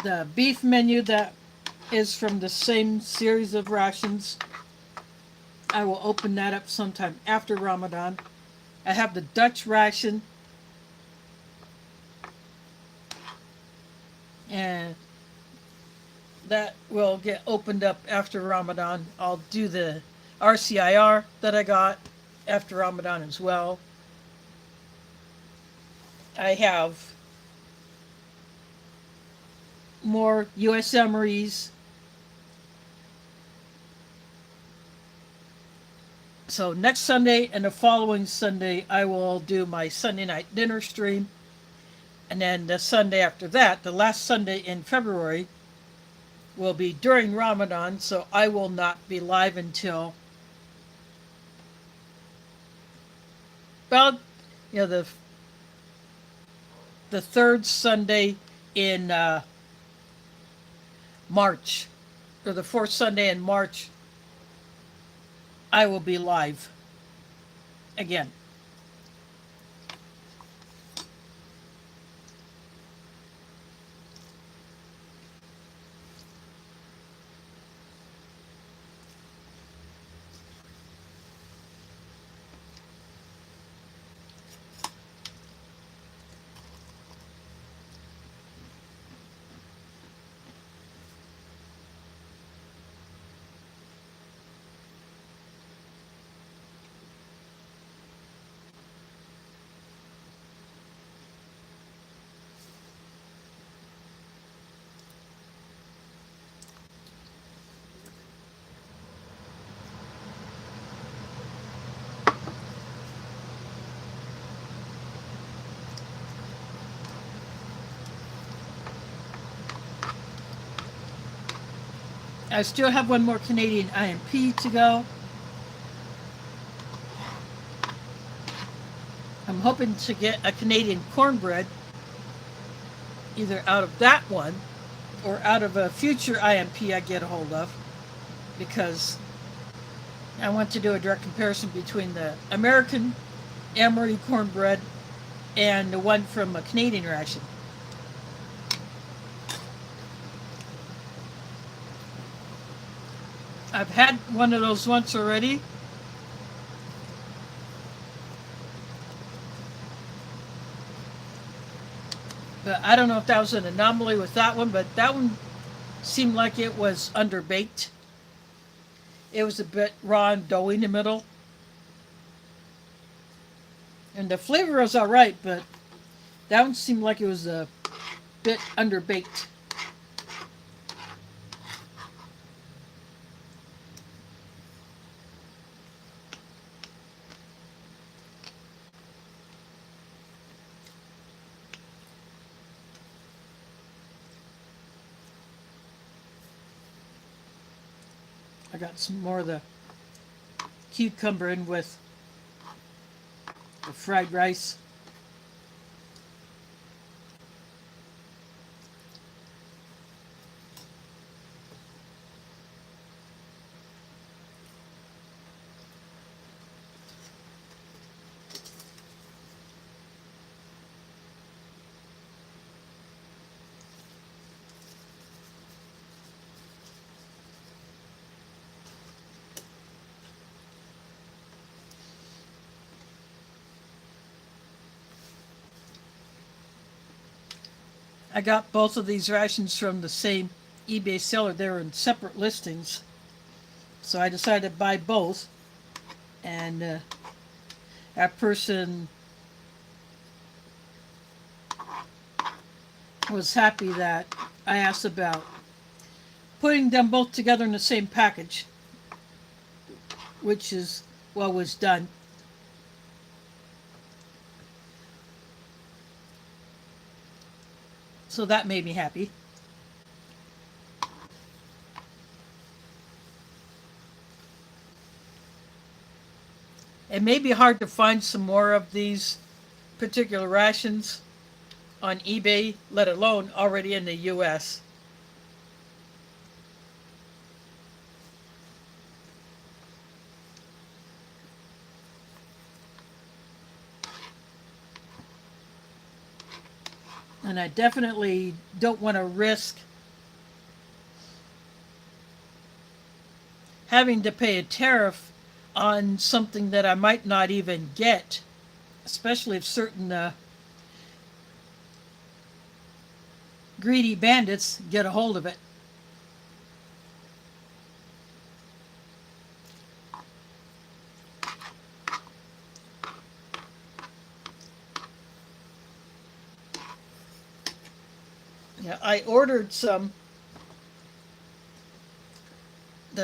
The beef menu that is from the same series of rations, I will open that up sometime after Ramadan. I have the Dutch ration, and that will get opened up after Ramadan. I'll do the RCIR that I got after Ramadan as well. I have more US MREs, So next Sunday and the following Sunday, I will do my Sunday night dinner stream. And then the Sunday after that, the last Sunday in February, will be during Ramadan. So I will not be live until about, you know, the third Sunday in March, or the fourth Sunday in March. I will be live again. I still have one more Canadian IMP to go. I'm hoping to get a Canadian cornbread either out of that one or out of a future IMP I get a hold of, because I want to do a direct comparison between the American Amory cornbread and the one from a Canadian ration. I've had one of those once already. But I don't know if that was an anomaly with that one, but that one seemed like it was underbaked. It was a bit raw and doughy in the middle. And the flavor was alright, but that one seemed like it was a bit underbaked. I got some more of the cucumber in with the fried rice. I got both of these rations from the same eBay seller. They were in separate listings. So I decided to buy both. And that person was happy that I asked about putting them both together in the same package, which is what was done. So that made me happy. It may be hard to find some more of these particular rations on eBay, let alone already in the US. And I definitely don't want to risk having to pay a tariff on something that I might not even get, especially if certain greedy bandits get a hold of it. Yeah, I ordered the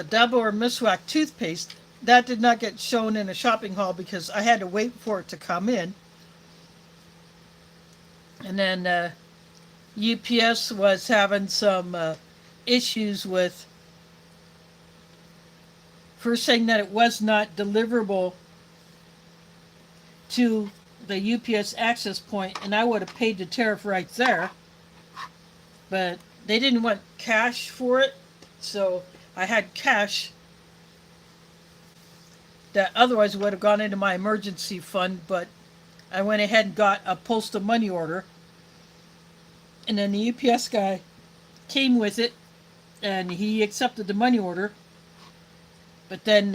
double or miswak toothpaste that did not get shown in a shopping haul because I had to wait for it to come in. And then UPS was having some issues with first saying that it was not deliverable to the UPS access point, and I would have paid the tariff right there. But they didn't want cash for it, so I had cash that otherwise would have gone into my emergency fund, but I went ahead and got a postal money order. And then the UPS guy came with it, and he accepted the money order. But then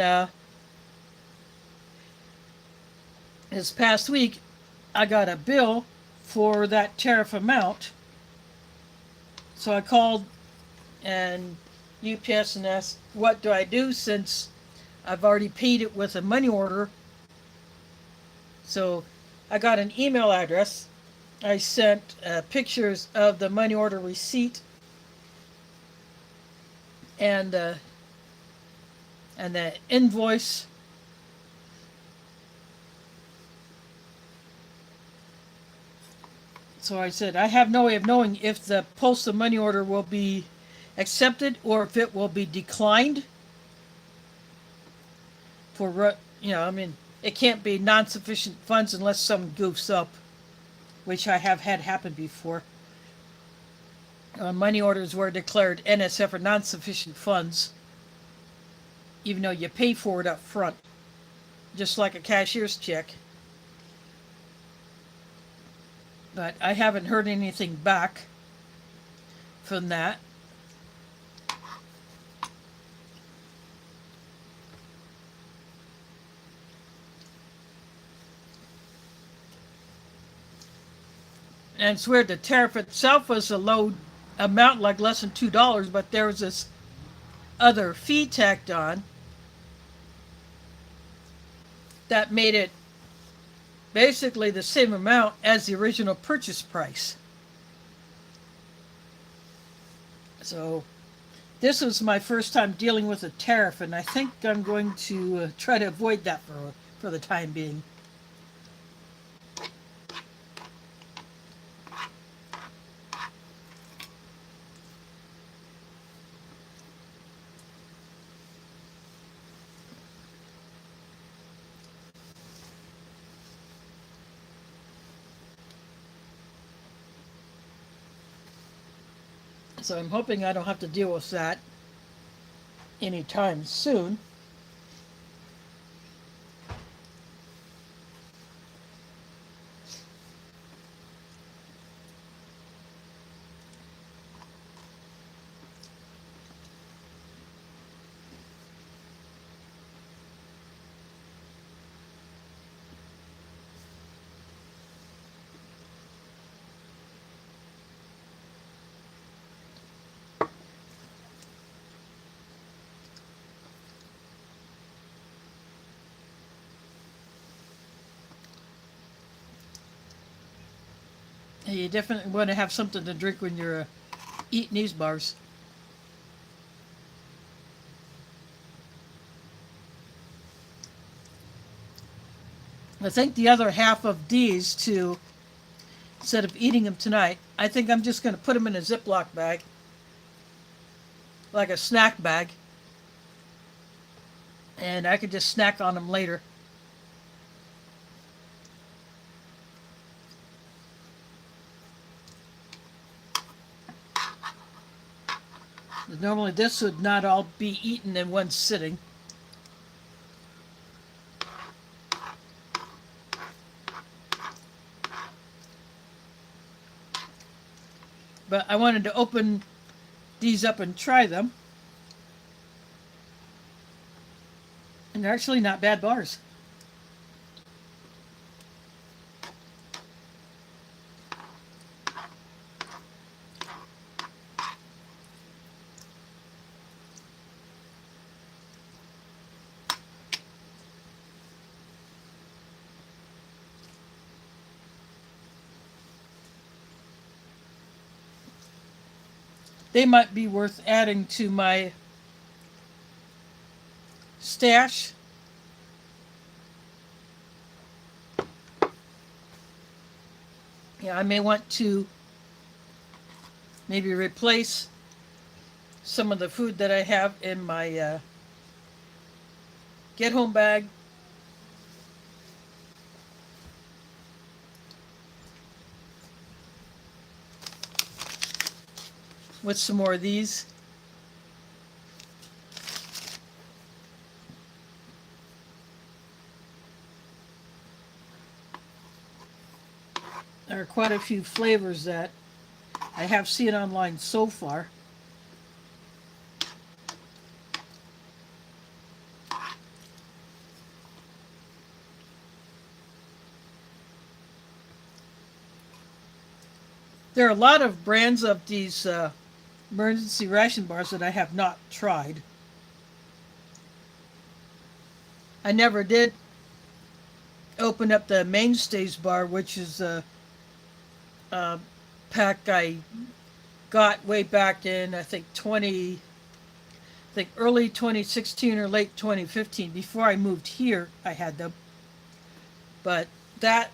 this past week, I got a bill for that tariff amount. So I called and UPS and asked, what do I do since I've already paid it with a money order? So I got an email address. I sent pictures of the money order receipt and the invoice. So I said, I have no way of knowing if the postal money order will be accepted or if it will be declined. For, I mean, it can't be non-sufficient funds unless someone goofs up, which I have had happen before. Money orders were declared NSF or non-sufficient funds, even though you pay for it up front, just like a cashier's check. But I haven't heard anything back from that. And it's weird, the tariff itself was a low amount, like less than $2, but there was this other fee tacked on that made it basically the same amount as the original purchase price. So this was my first time dealing with a tariff, and I think I'm going to try to avoid that for the time being. So I'm hoping I don't have to deal with that anytime soon. You definitely want to have something to drink when you're eating these bars. I think the other half of these two, instead of eating them tonight, I think I'm just going to put them in a Ziploc bag, like a snack bag, and I could just snack on them later. Normally this would not all be eaten in one sitting. But I wanted to open these up and try them. And they're actually not bad bars. They might be worth adding to my stash Yeah, I may want to maybe replace some of the food that I have in my get home bag with some more of these. There are quite a few flavors that I have seen online so far. There are a lot of brands of these emergency ration bars that I have not tried. I never did open up the Mainstays bar, which is a pack I got way back in I think early 2016 or late 2015. Before I moved here, I had them, but that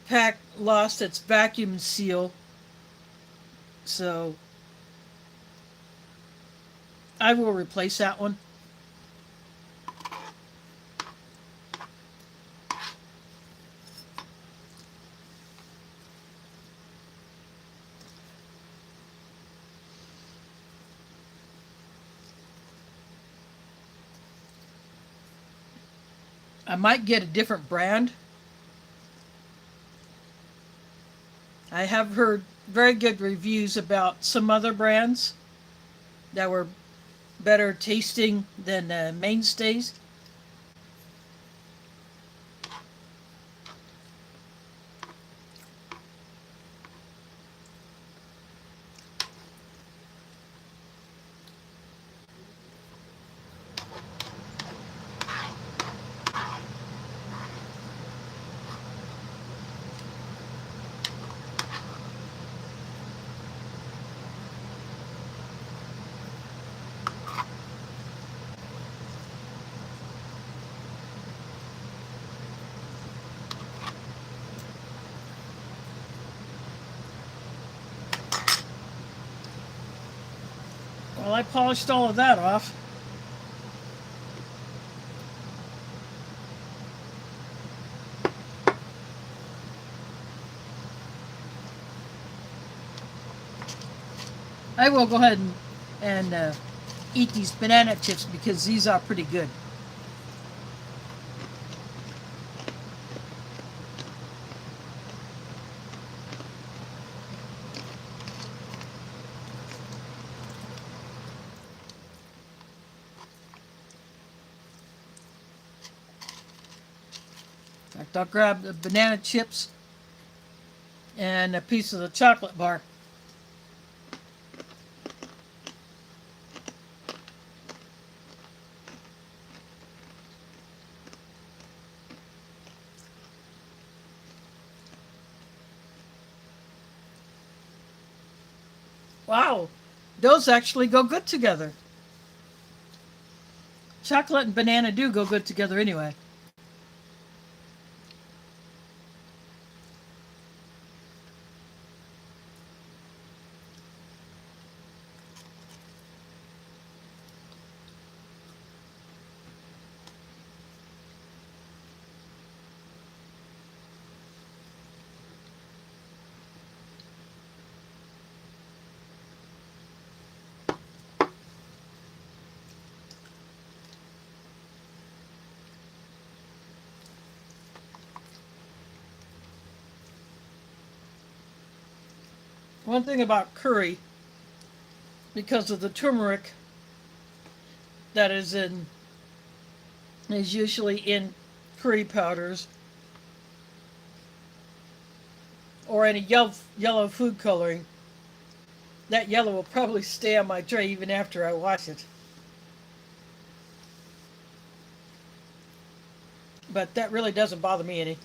pack lost its vacuum seal, so I will replace that one. I might get a different brand. I have heard very good reviews about some other brands that were better tasting than Mainstays. Well, I polished all of that off. I will go ahead and eat these banana chips because these are pretty good. In fact, I'll grab the banana chips and a piece of the chocolate bar. Wow, those actually go good together. Chocolate and banana do go good together anyway. One thing about curry, because of the turmeric that is usually in curry powders or any yellow food coloring, that yellow will probably stay on my tray even after I wash it. But that really doesn't bother me any.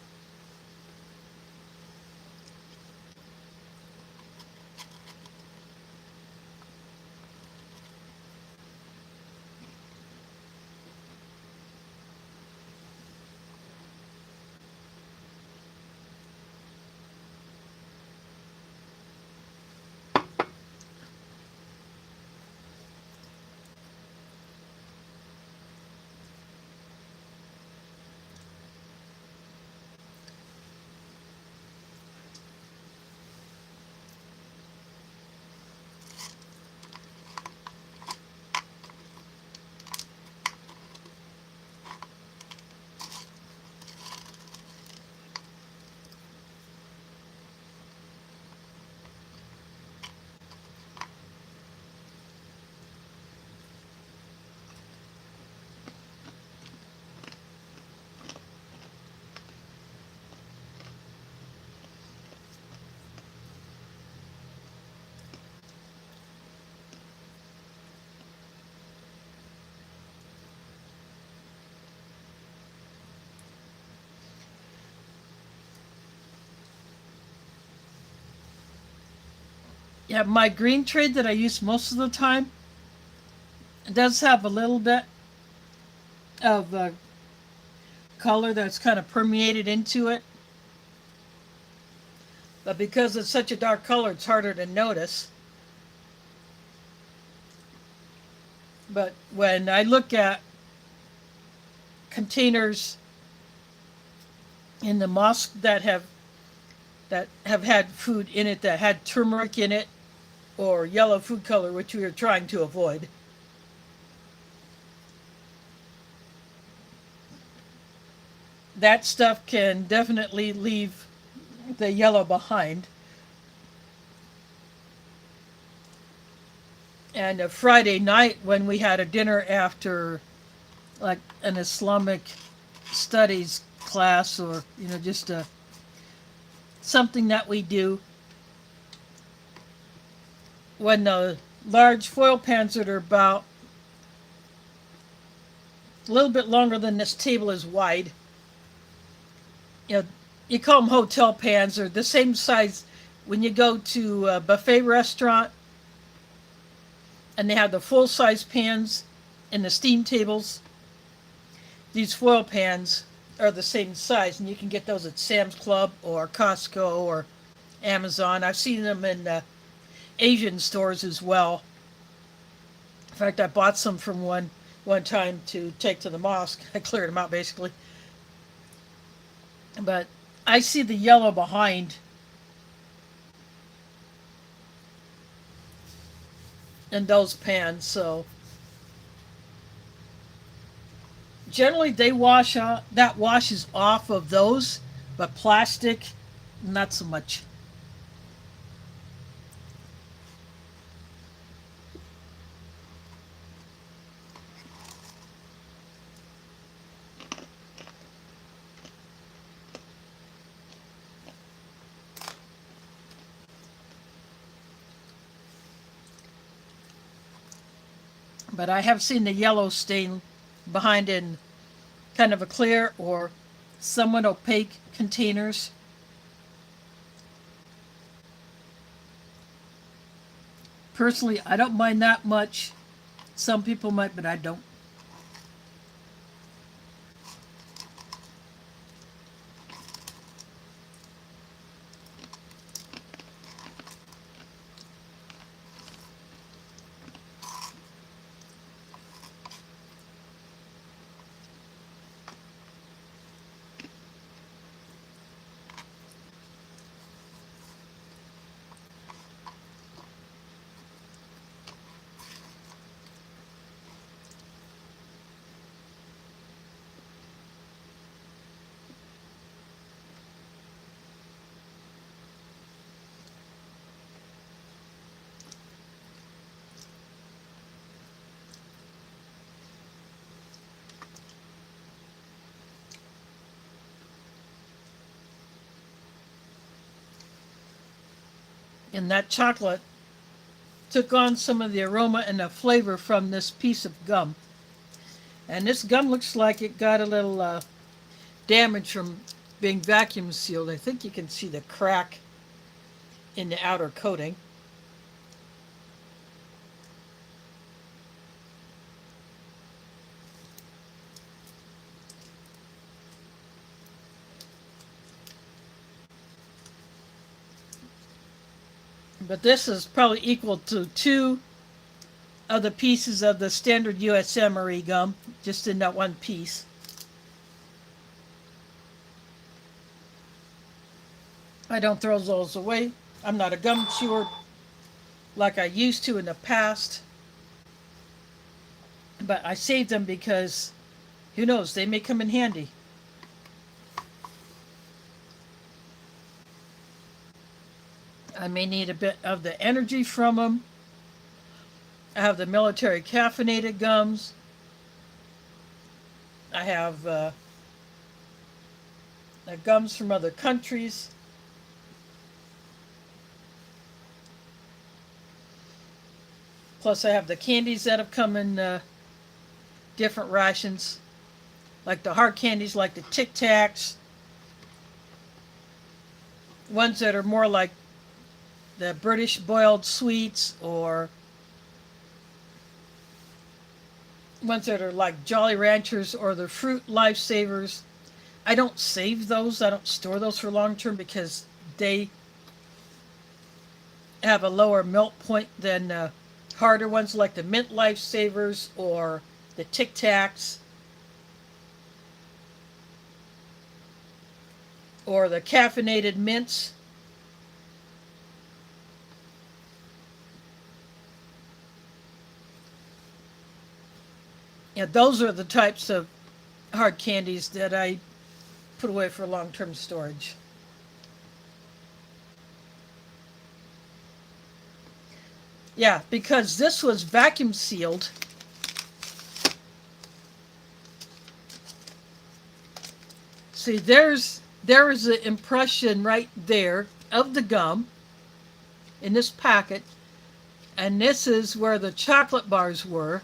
Yeah, my green tray that I use most of the time does have a little bit of color that's kind of permeated into it. But because it's such a dark color, it's harder to notice. But when I look at containers in the mosque that have had food in it that had turmeric in it or yellow food color, which we are trying to avoid, that stuff can definitely leave the yellow behind. And a Friday night when we had a dinner after like an Islamic studies class or just something that we do, when the large foil pans that are about a little bit longer than this table is wide, you know, you call them hotel pans. They're the same size when you go to a buffet restaurant and they have the full size pans and the steam tables. These foil pans are the same size, and you can get those at Sam's Club or Costco or Amazon. I've seen them in Asian stores as well. In fact, I bought some from one time to take to the mosque. I cleared them out basically. But I see the yellow behind in those pans, so generally they wash out, that washes off of those, but plastic, not so much. But I have seen the yellow stain behind in kind of a clear or somewhat opaque containers. Personally, I don't mind that much. Some people might, but I don't. And that chocolate took on some of the aroma and the flavor from this piece of gum. And this gum looks like it got a little damage from being vacuum sealed. I think you can see the crack in the outer coating. But this is probably equal to two of the pieces of the standard US Emery gum, just in that one piece. I don't throw those away. I'm not a gum chewer like I used to in the past. But I save them because who knows, they may come in handy. I may need a bit of the energy from them. I have the military caffeinated gums. I have the gums from other countries. Plus, I have the candies that have come in different rations, like the hard candies, like the Tic Tacs. Ones that are more like the British boiled sweets, or ones that are like Jolly Ranchers or the Fruit Lifesavers. I don't save those. I don't store those for long term because they have a lower melt point than harder ones like the Mint Lifesavers or the Tic Tacs or the caffeinated mints. Yeah, those are the types of hard candies that I put away for long-term storage. Yeah, because this was vacuum sealed. See, there is the impression right there of the gum in this packet, and this is where the chocolate bars were.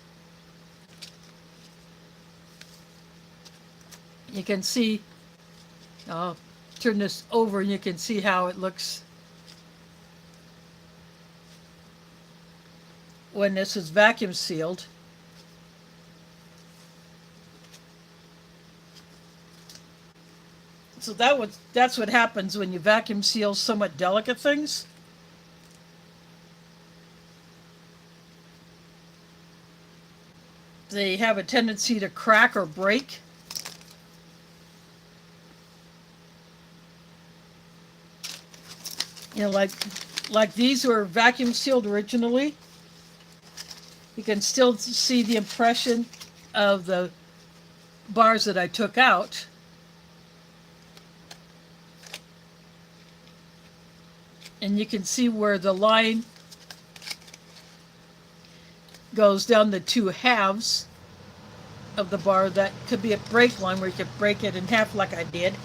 You can see, I'll turn this over and you can see how it looks when this is vacuum sealed. So that's what happens when you vacuum seal somewhat delicate things. They have a tendency to crack or break. You know, like these were vacuum sealed originally. You can still see the impression of the bars that I took out. And you can see where the line goes down the two halves of the bar. That could be a break line where you could break it in half like I did.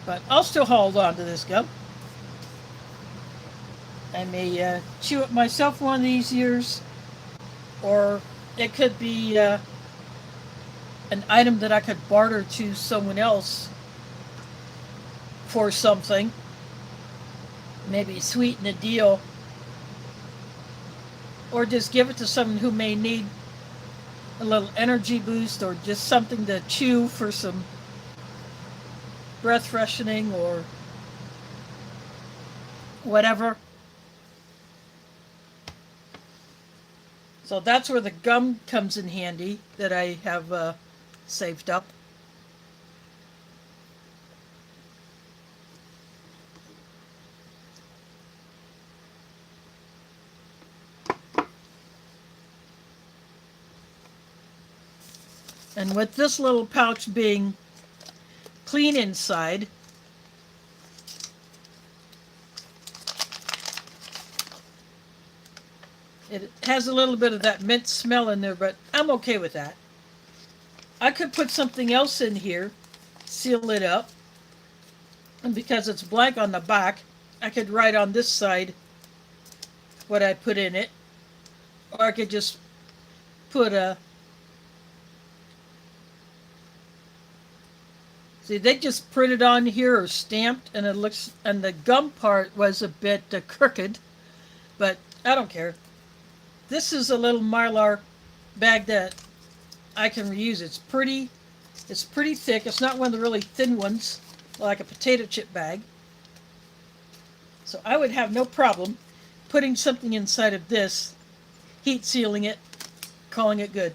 But I'll still hold on to this gum. I may chew it myself one of these years, or it could be an item that I could barter to someone else for something. Maybe sweeten the deal, or just give it to someone who may need a little energy boost or just something to chew for some breath freshening or whatever. So that's where the gum comes in handy that I have saved up. And with this little pouch being clean inside, it has a little bit of that mint smell in there, but I'm okay with that. I could put something else in here, seal it up, and because it's blank on the back, I could write on this side what I put in it, or I could just put a. See, they just printed on here or stamped, and it looks, and the gum part was a bit crooked, but I don't care. This is a little Mylar bag that I can reuse. It's pretty thick. It's not one of the really thin ones, like a potato chip bag. So I would have no problem putting something inside of this, heat sealing it, calling it good.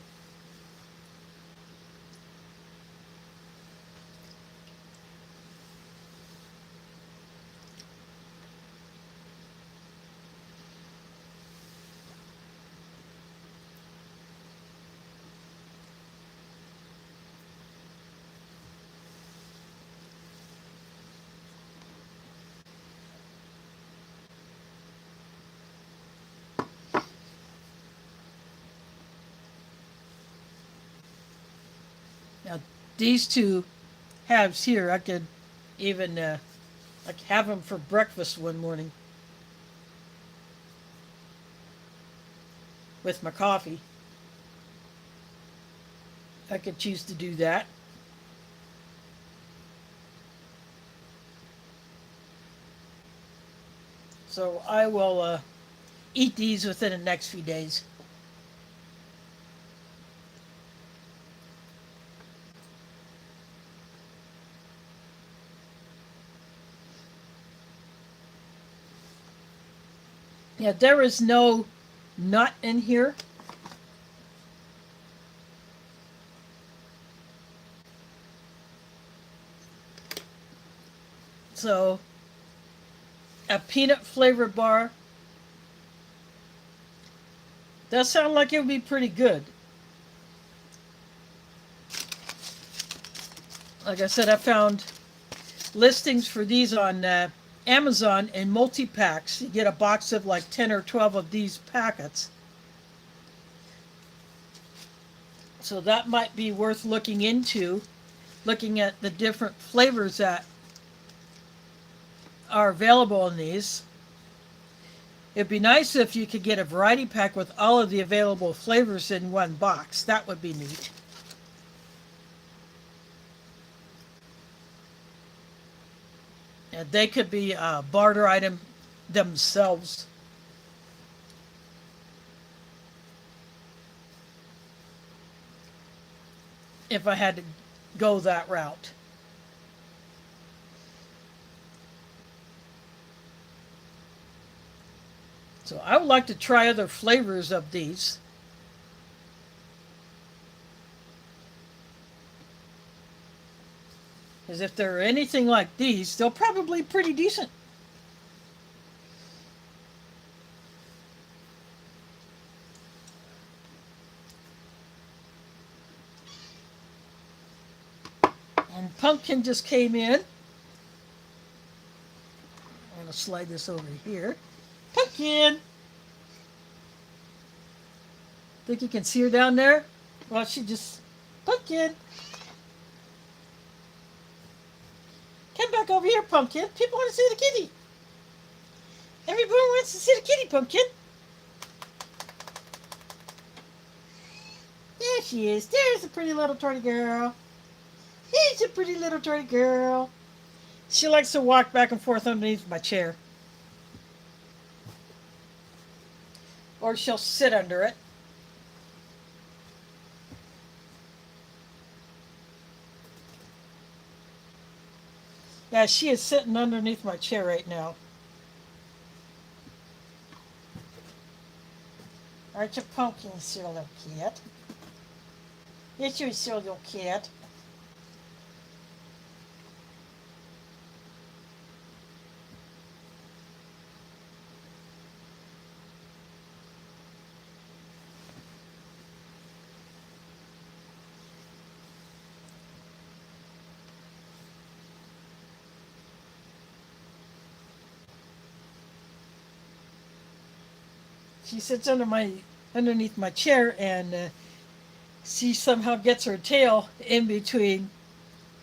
Now, these two halves here, I could Even like have them for breakfast one morning with my coffee. I could choose to do that. So I will eat these within the next few days. Yeah, there is no nut in here. So a peanut flavored bar. That sounds like it would be pretty good. Like I said, I found listings for these on Amazon in multi packs. You get a box of like 10 or 12 of these packets. So that might be worth looking into, looking at the different flavors that are available in these. It'd be nice if you could get a variety pack with all of the available flavors in one box. That would be neat. And they could be a barter item themselves. If I had to go that route. So I would like to try other flavors of these. Because if they're anything like these, they're probably pretty decent. And pumpkin just came in. I'm going to slide this over here. Pumpkin! Think you can see her down there? Well, she just... Pumpkin! Come back over here, Pumpkin. People want to see the kitty. Everybody wants to see the kitty, Pumpkin. There she is. There's a pretty little torty girl. Here's a pretty little torty girl. She likes to walk back and forth underneath my chair. Or she'll sit under it. Yeah, she is sitting underneath my chair right now. Aren't you Pumpkin, you silly little kid? Yes, you're a silly little kid. She sits underneath my chair, and she somehow gets her tail in between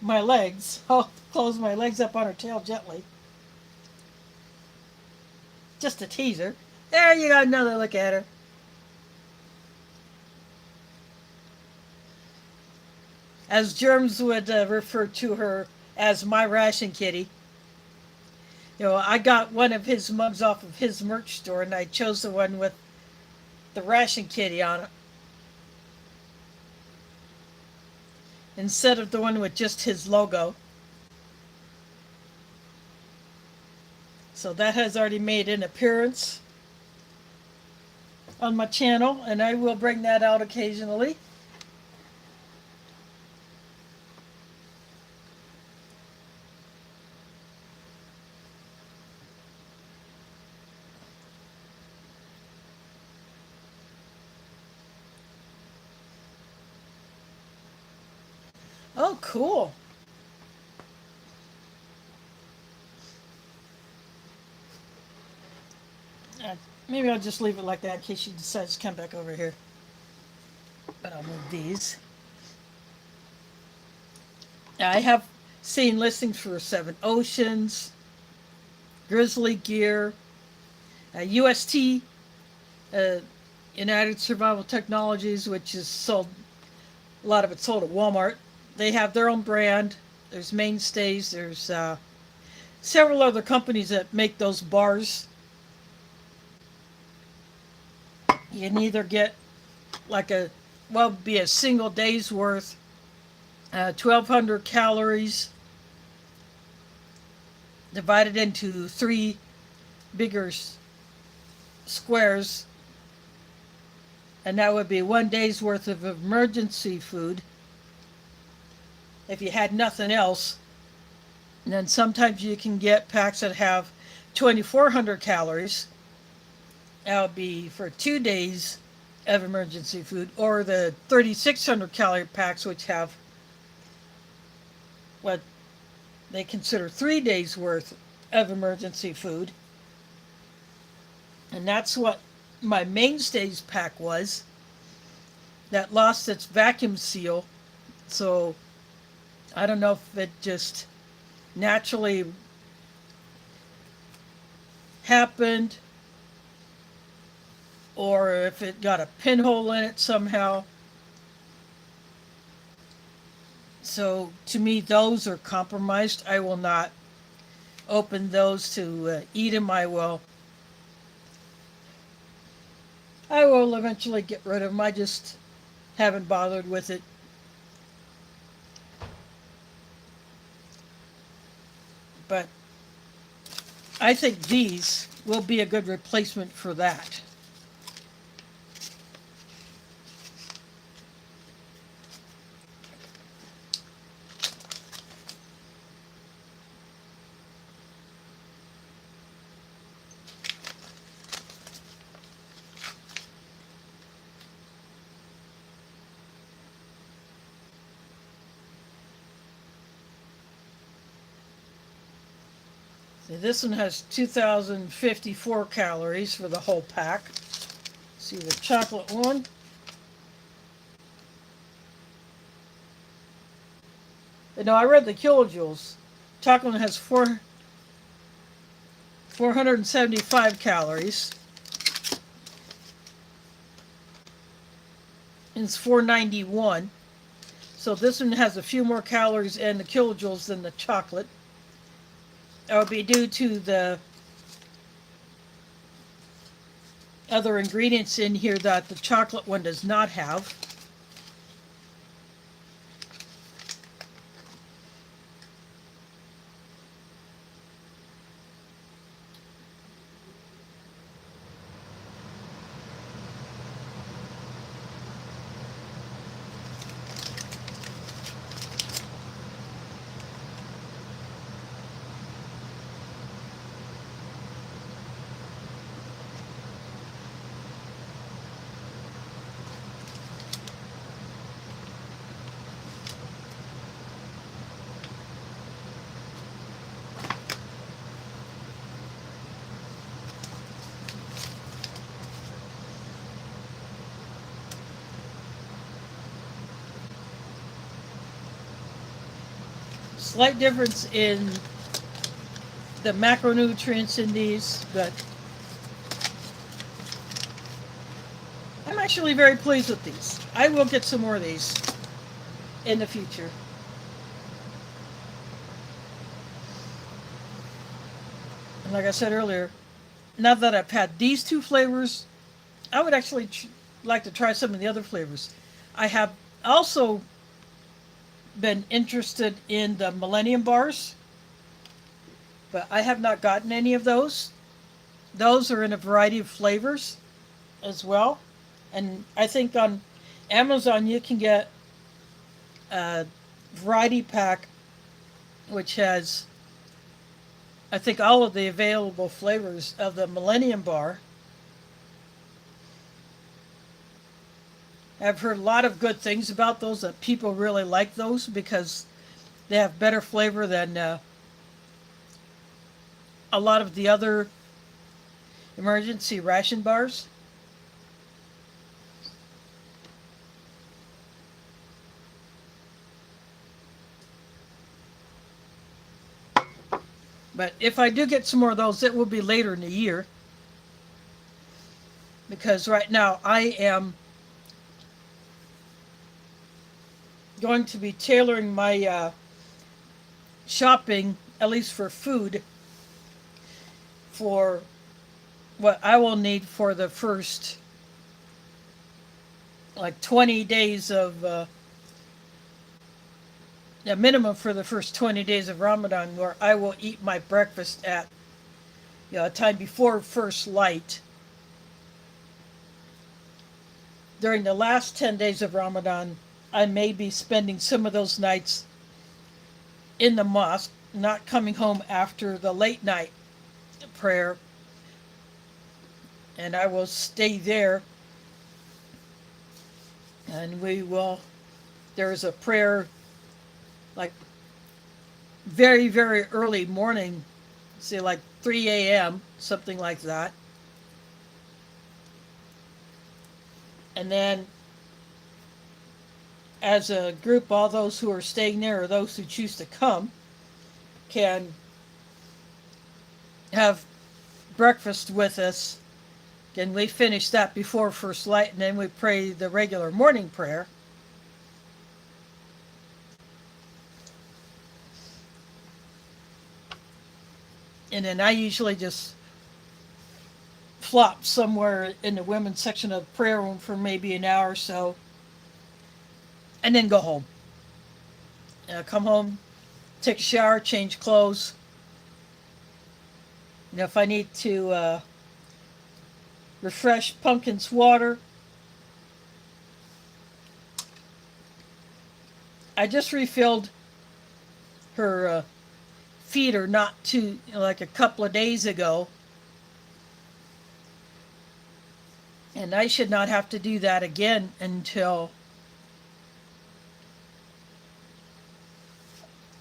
my legs. I'll close my legs up on her tail gently. Just to tease her. There you got another look at her. As Germs would refer to her as my Ration kitty. You know, I got one of his mugs off of his merch store, and I chose the one with the Ration kitty on it instead of the one with just his logo. So that has already made an appearance on my channel, and I will bring that out occasionally. Oh, cool. Maybe I'll just leave it like that in case she decides to come back over here. But I'll move these. I have Seeing listings for Seven Oceans, Grizzly Gear, UST, uh, United Survival Technologies, which is sold, a lot of it's sold at Walmart. They have their own brand. There's Mainstays. There's several other companies that make those bars. You can either get like be a single day's worth, 1,200 calories divided into three bigger squares, and that would be 1 day's worth of emergency food if you had nothing else. And then sometimes you can get packs that have 2,400 calories. That would be for 2 days of emergency food, or the 3,600 calorie packs, which have what they consider 3 days worth of emergency food. And that's what my Mainstays pack was. That lost its vacuum seal, so I don't know if it just naturally happened or if it got a pinhole in it somehow. So to me, those are compromised. I will not open those to eat them. I will eventually get rid of them. I just haven't bothered with it. But I think these will be a good replacement for that. See, this one has 2,054 calories for the whole pack. See the chocolate one. No, I read the kilojoules. Chocolate one has 475 calories. And it's 491. So this one has a few more calories and the kilojoules than the chocolate. That would be due to the other ingredients in here that the chocolate one does not have. Slight difference in the macronutrients in these, but I'm actually very pleased with these. I will get some more of these in the future. And like I said earlier, now that I've had these two flavors, I would actually like to try some of the other flavors. I have also been interested in the Millennium bars, but I have not gotten any of those. Those are in a variety of flavors as well. And I think on Amazon you can get a variety pack which has, I think, all of the available flavors of the Millennium bar. I've heard a lot of good things about those, that people really like those because they have better flavor than a lot of the other emergency ration bars. But if I do get some more of those, it will be later in the year. Because right now I am going to be tailoring my shopping, at least for food, for what I will need for the first like 20 days of a minimum for the first 20 days of Ramadan, where I will eat my breakfast at a time before first light. During the last 10 days of Ramadan, I may be spending some of those nights in the mosque, not coming home after the late night prayer, and I will stay there, and there's a prayer like very, very early morning, say like 3 a.m., something like that. And then as a group, all those who are staying there or those who choose to come can have breakfast with us. And we finish that before first light, and then we pray the regular morning prayer. And then I usually just flop somewhere in the women's section of the prayer room for maybe an hour or so, and then go home. Come home, take a shower, change clothes. If I need to refresh Pumpkin's water, I just refilled her feeder not too, like a couple of days ago. And I should not have to do that again until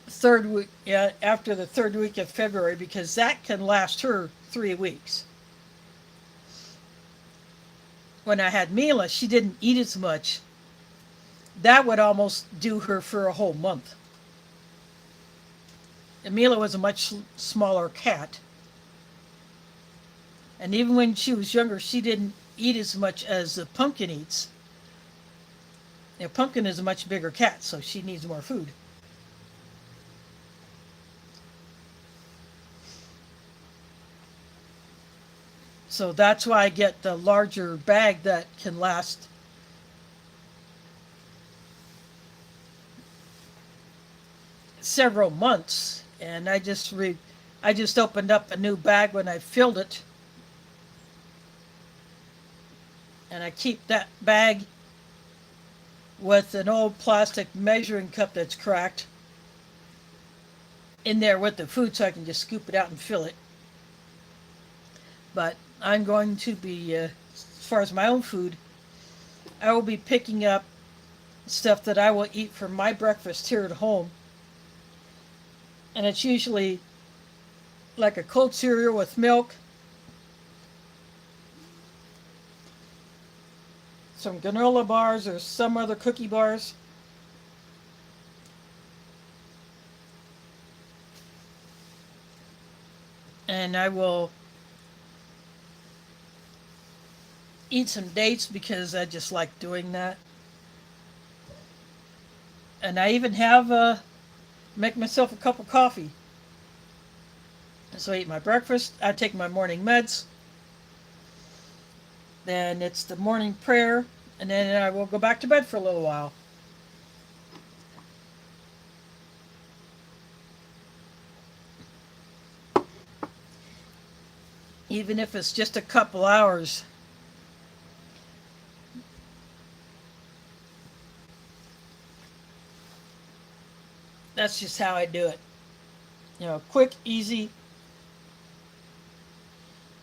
third week, after the third week of February, because that can last her 3 weeks. When I had Mila, she didn't eat as much. That would almost do her for a whole month. And Mila was a much smaller cat. And even when she was younger, she didn't eat as much as Pumpkin eats. Pumpkin is a much bigger cat, so she needs more food. So that's why I get the larger bag that can last several months. And I just opened up a new bag when I filled it. And I keep that bag with an old plastic measuring cup that's cracked in there with the food, so I can just scoop it out and fill it. But I'm going to be, as far as my own food, I will be picking up stuff that I will eat for my breakfast here at home. And it's usually like a cold cereal with milk, some granola bars or some other cookie bars, and I will eat some dates because I just like doing that. And I even have make myself a cup of coffee. So I eat my breakfast, I take my morning meds, then it's the morning prayer, and then I will go back to bed for a little while. Even if it's just a couple hours. That's just how I do it. Quick, easy.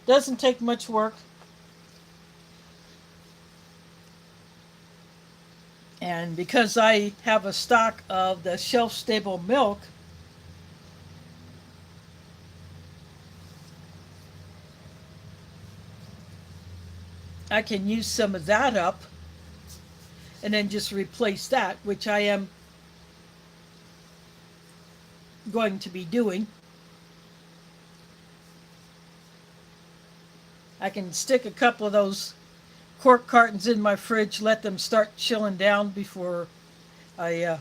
Doesn't take much work. And because I have a stock of the shelf-stable milk, I can use some of that up and then just replace that, which I am going to be doing. I can stick a couple of those quart cartons in my fridge, let them start chilling down before I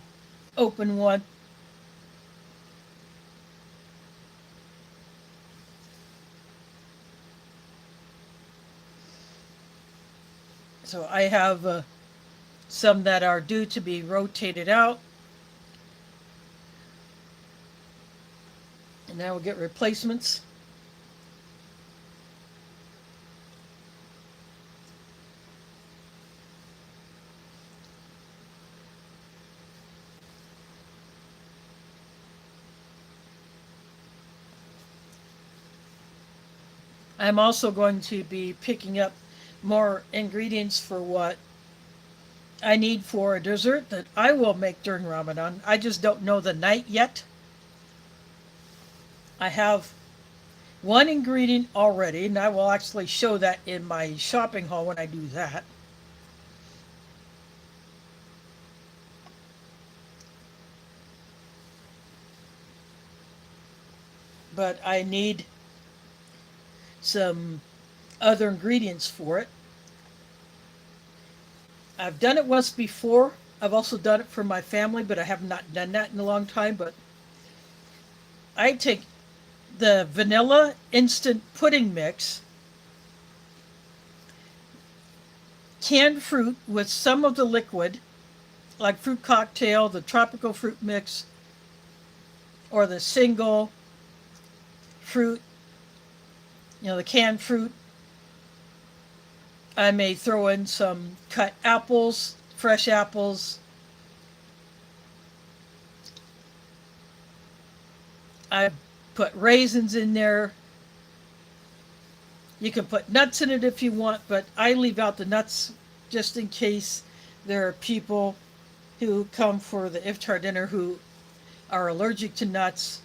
open one. So I have some that are due to be rotated out, and now we'll get replacements. I'm also going to be picking up more ingredients for what I need for a dessert that I will make during Ramadan. I just don't know the night yet. I have one ingredient already, and I will actually show that in my shopping haul when I do that. But I need some other ingredients for it. I've done it once before. I've also done it for my family, but I have not done that in a long time. But I take the vanilla instant pudding mix, canned fruit with some of the liquid, like fruit cocktail, the tropical fruit mix, or the single fruit, the canned fruit. I may throw in some cut apples, fresh apples. I put raisins in there. You can put nuts in it if you want, but I leave out the nuts just in case there are people who come for the iftar dinner who are allergic to nuts.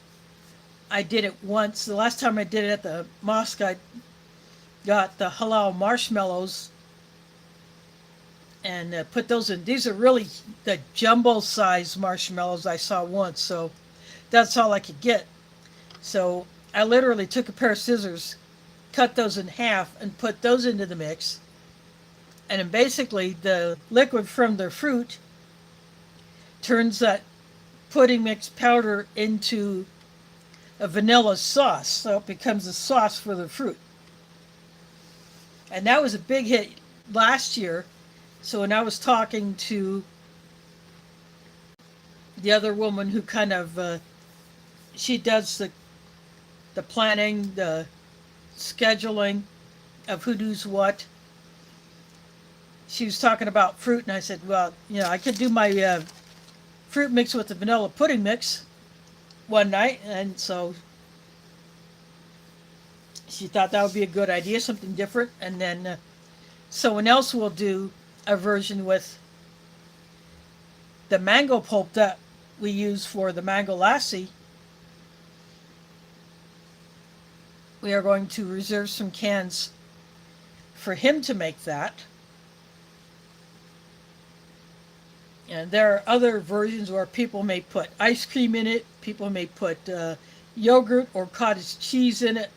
I did it once. The last time I did it at the mosque, I got the halal marshmallows and put those in. These are really the jumbo size marshmallows I saw once, so that's all I could get. So I literally took a pair of scissors, cut those in half, and put those into the mix. And then basically the liquid from the fruit turns that pudding mix powder into a vanilla sauce, so it becomes a sauce for the fruit. And that was a big hit last year. So when I was talking to the other woman who kind of she does the planning, the scheduling of who does what, she was talking about fruit, and I said, well, I could do my fruit mix with the vanilla pudding mix one night, and so she thought that would be a good idea, something different. And then someone else will do a version with the mango pulp that we use for the mango lassi. We are going to reserve some cans for him to make that. And there are other versions where people may put ice cream in it, people may put yogurt or cottage cheese in it,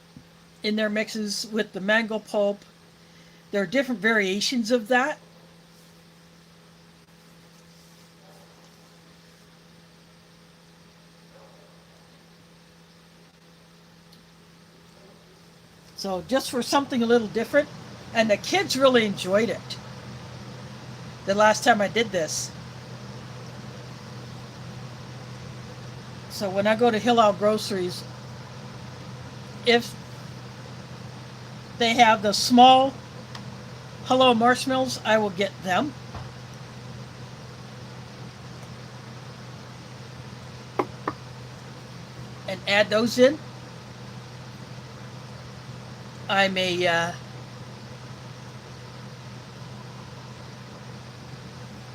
in their mixes with the mango pulp. There are different variations of that. So just for something a little different. And the kids really enjoyed it the last time I did this. So when I go to Halal groceries, if they have the small Halal marshmallows, I will get them. And add those in. I may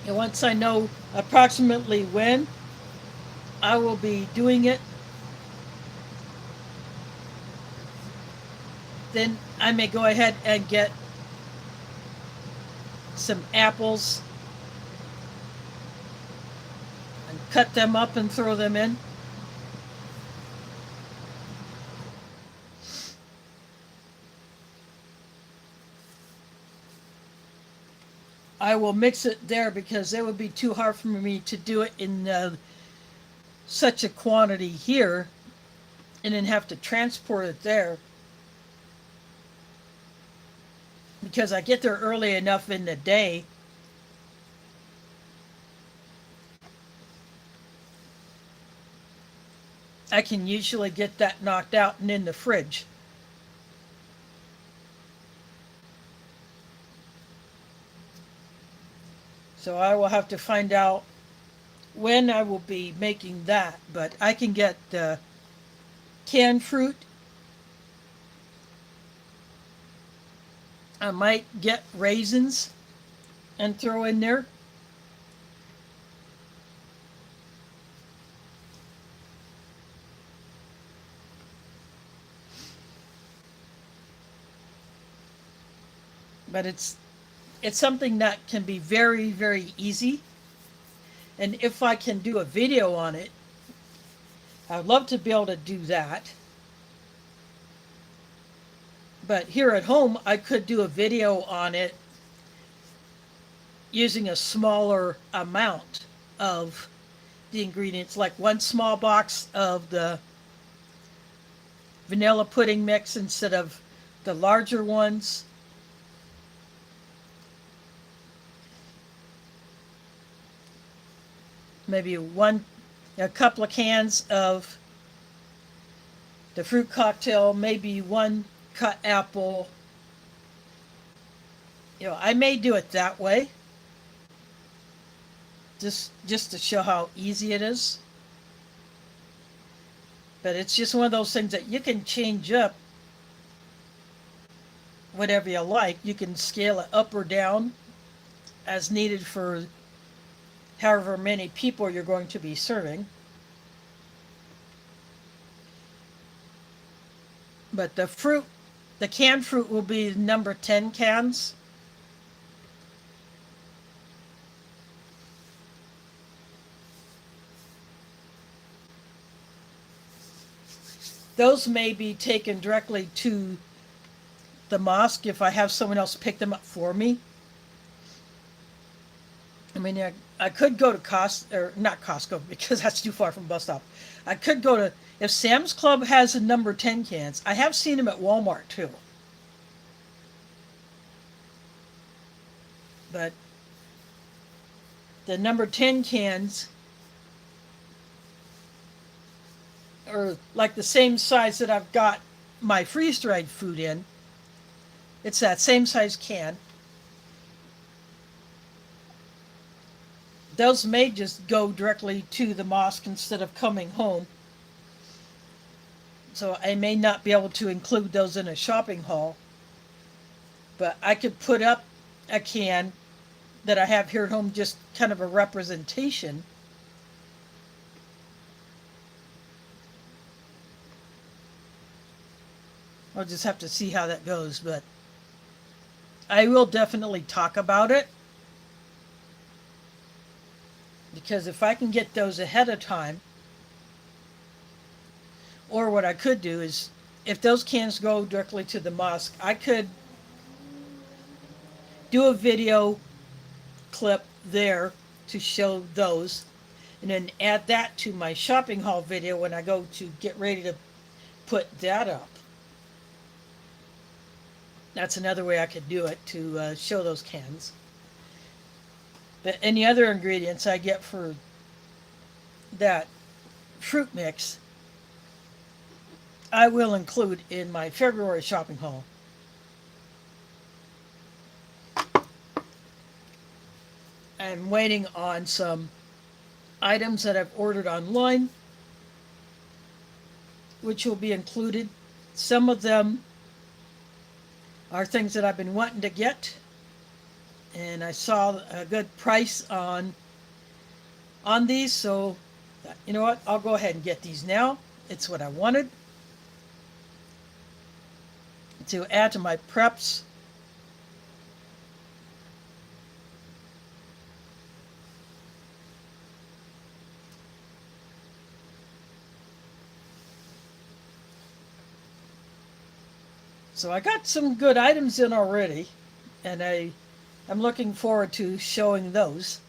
once I know approximately when I will be doing it, then I may go ahead and get some apples and cut them up and throw them in. I will mix it there because it would be too hard for me to do it in such a quantity here and then have to transport it there because I get there early enough in the day. I can usually get that knocked out and in the fridge. So I will have to find out when I will be making that, but I can get canned fruit. I might get raisins and throw in there. But it's something that can be very, very easy. And if I can do a video on it, I'd love to be able to do that. But here at home, I could do a video on it using a smaller amount of the ingredients, like one small box of the vanilla pudding mix instead of the larger ones. Maybe a couple of cans of the fruit cocktail, maybe one cut apple. I may do it that way, just to show how easy it is. But it's just one of those things that you can change up whatever you like. You can scale it up or down as needed for however many people you're going to be serving. But the canned fruit will be number 10 cans. Those may be taken directly to the mosque if I have someone else pick them up for me. I mean, I could go to Costco, or not Costco, because that's too far from bus stop. I could go to, if Sam's Club has a number 10 cans, I have seen them at Walmart too. But the number 10 cans are like the same size that I've got my freeze-dried food in. It's that same size can. Those may just go directly to the mosque instead of coming home. So I may not be able to include those in a shopping haul. But I could put up a can that I have here at home, just kind of a representation. I'll just have to see how that goes, but I will definitely talk about it. Because if I can get those ahead of time, or what I could do is, if those cans go directly to the mosque, I could do a video clip there to show those, and then add that to my shopping haul video when I go to get ready to put that up. That's another way I could do it, to show those cans. But any other ingredients I get for that fruit mix, I will include in my February shopping haul. I'm waiting on some items that I've ordered online, which will be included. Some of them are things that I've been wanting to get, and I saw a good price on these, so you know what, I'll go ahead and get these now. It's what I wanted to add to my preps. So I got some good items in already, and I I'm looking forward to showing those.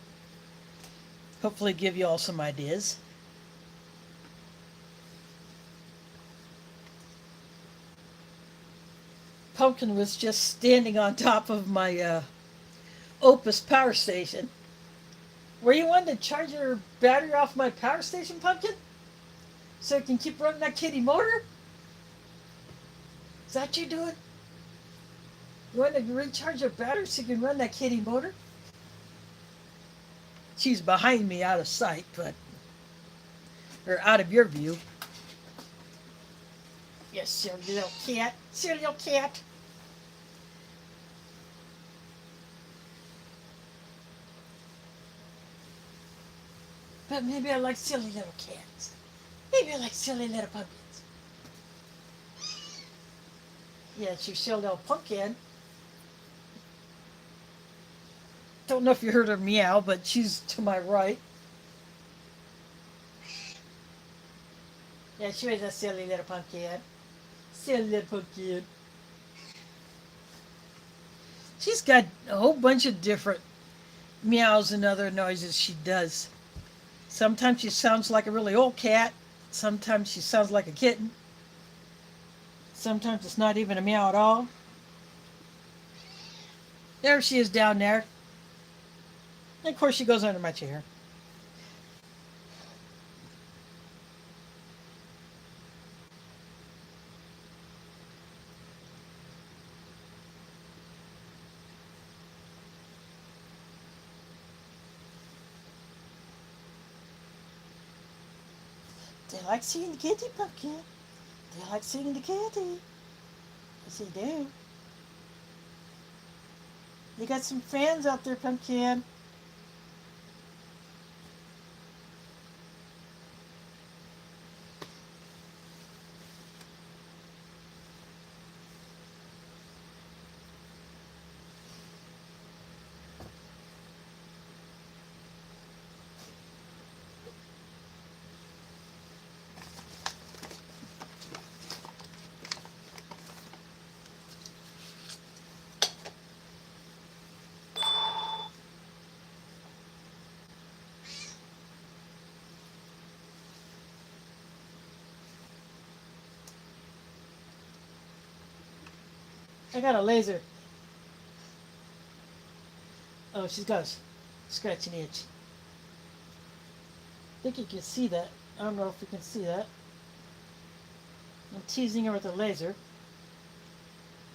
Hopefully give you all some ideas. Pumpkin was just standing on top of my Opus power station. Were you wanting to charge your battery off my power station, Pumpkin? So it can keep running that kitty motor? Is that what you're doing? You want to recharge your battery so you can run that kitty motor? She's behind me out of sight, but or out of your view. Yes, silly little cat. Silly little cat. But maybe I like silly little cats. Maybe I like silly little pumpkins. Yeah, it's your silly little pumpkin. Don't know if you heard her meow, but she's to my right. Yeah, she was a silly little pumpkin. Silly little pumpkin. She's got a whole bunch of different meows and other noises she does. Sometimes she sounds like a really old cat. Sometimes she sounds like a kitten. Sometimes it's not even a meow at all. There she is down there. And of course she goes under my chair. They like seeing the kitty, Pumpkin. They like seeing the kitty. Yes, they do. You got some fans out there, Pumpkin. I got a laser. Oh, she's got a scratching itch. I think you can see that. I don't know if you can see that. I'm teasing her with a laser.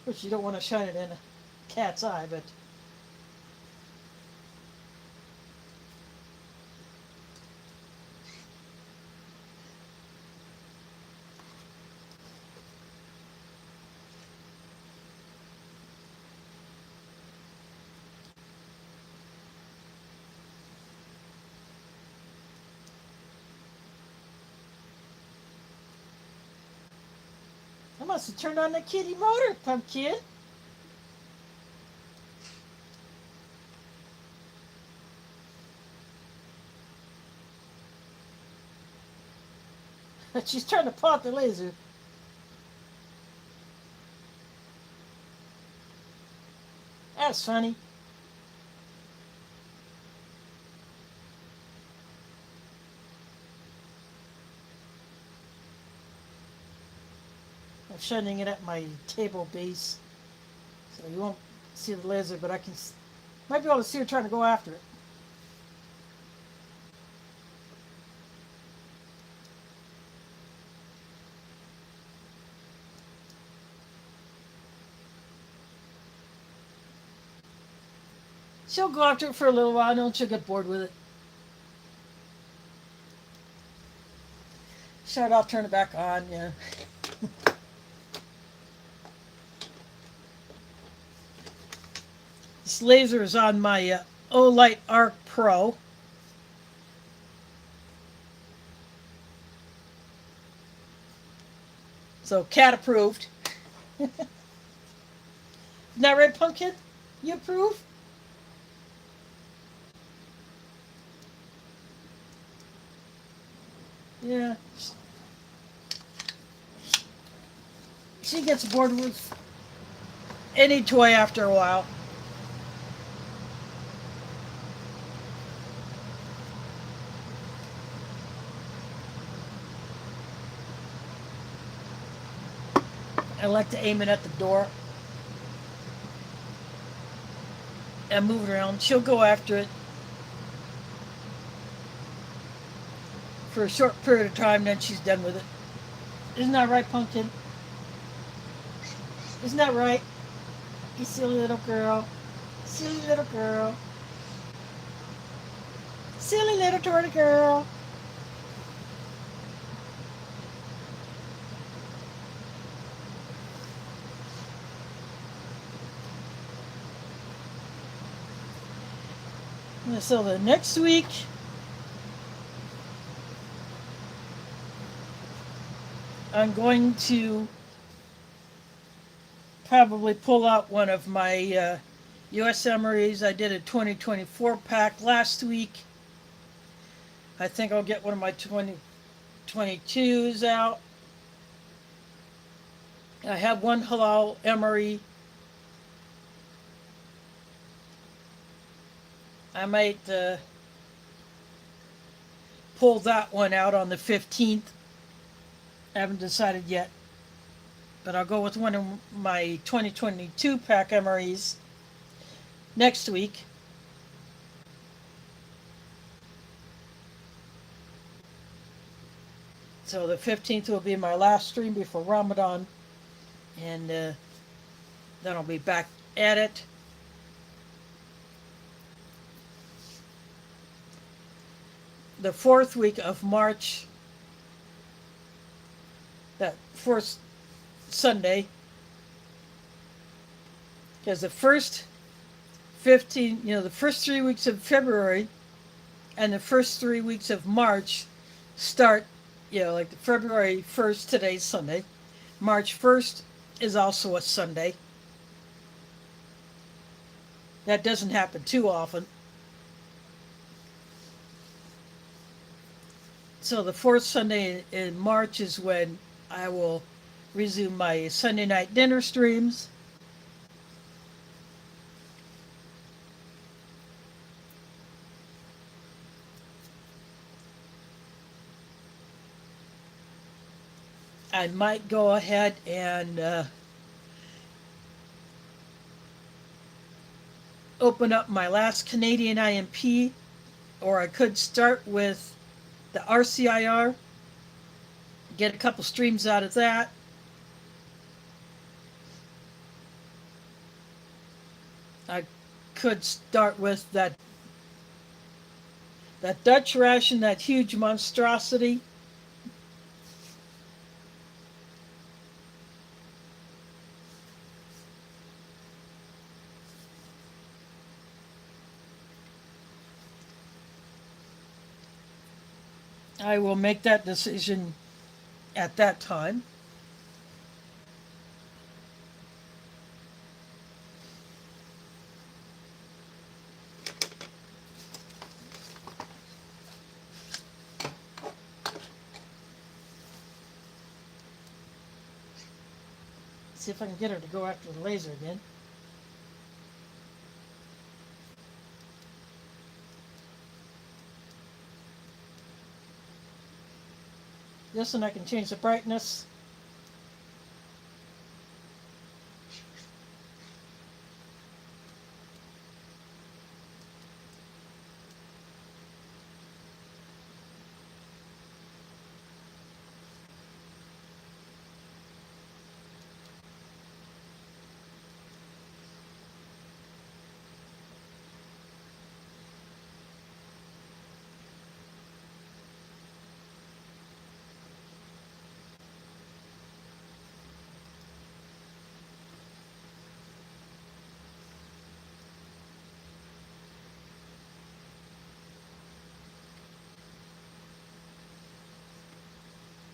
Which you don't want to shine it in a cat's eye, but I must have turned on the kitty motor, Pumpkin. She's trying to pop the laser. That's funny. I'm shining it at my table base, so you won't see the laser, but I can might be able to see her trying to go after it. She'll go after it for a little while, and then she'll get bored with it. Shut it off, turn it back on, yeah. This laser is on my Olight Arc Pro. So cat approved. Isn't that right, Pumpkin? You approve? Yeah. She gets bored with any toy after a while. I like to aim it at the door and move it around. She'll go after it for a short period of time, then she's done with it. Isn't that right, Pumpkin? Isn't that right? You silly little girl. Silly little girl. Silly little torty girl. So the next week, I'm going to probably pull out one of my US MREs. I did a 2024 pack last week. I think I'll get one of my 2022s out. I have one Halal MRE. I might pull that one out on the 15th. I haven't decided yet. But I'll go with one of my 2022 pack MREs next week. So the 15th will be my last stream before Ramadan. And then I'll be back at it. The fourth week of March, that fourth Sunday, because the first 15, the first 3 weeks of February and the first 3 weeks of March start, like the February 1st, today's Sunday. March 1st is also a Sunday. That doesn't happen too often. So the fourth Sunday in March is when I will resume my Sunday night dinner streams. I might go ahead and open up my last Canadian IMP, or I could start with the RCIR, get a couple streams out of that. I could start with that Dutch ration, that huge monstrosity. I will make that decision at that time. See if I can get her to go after the laser again. This one I can change the brightness.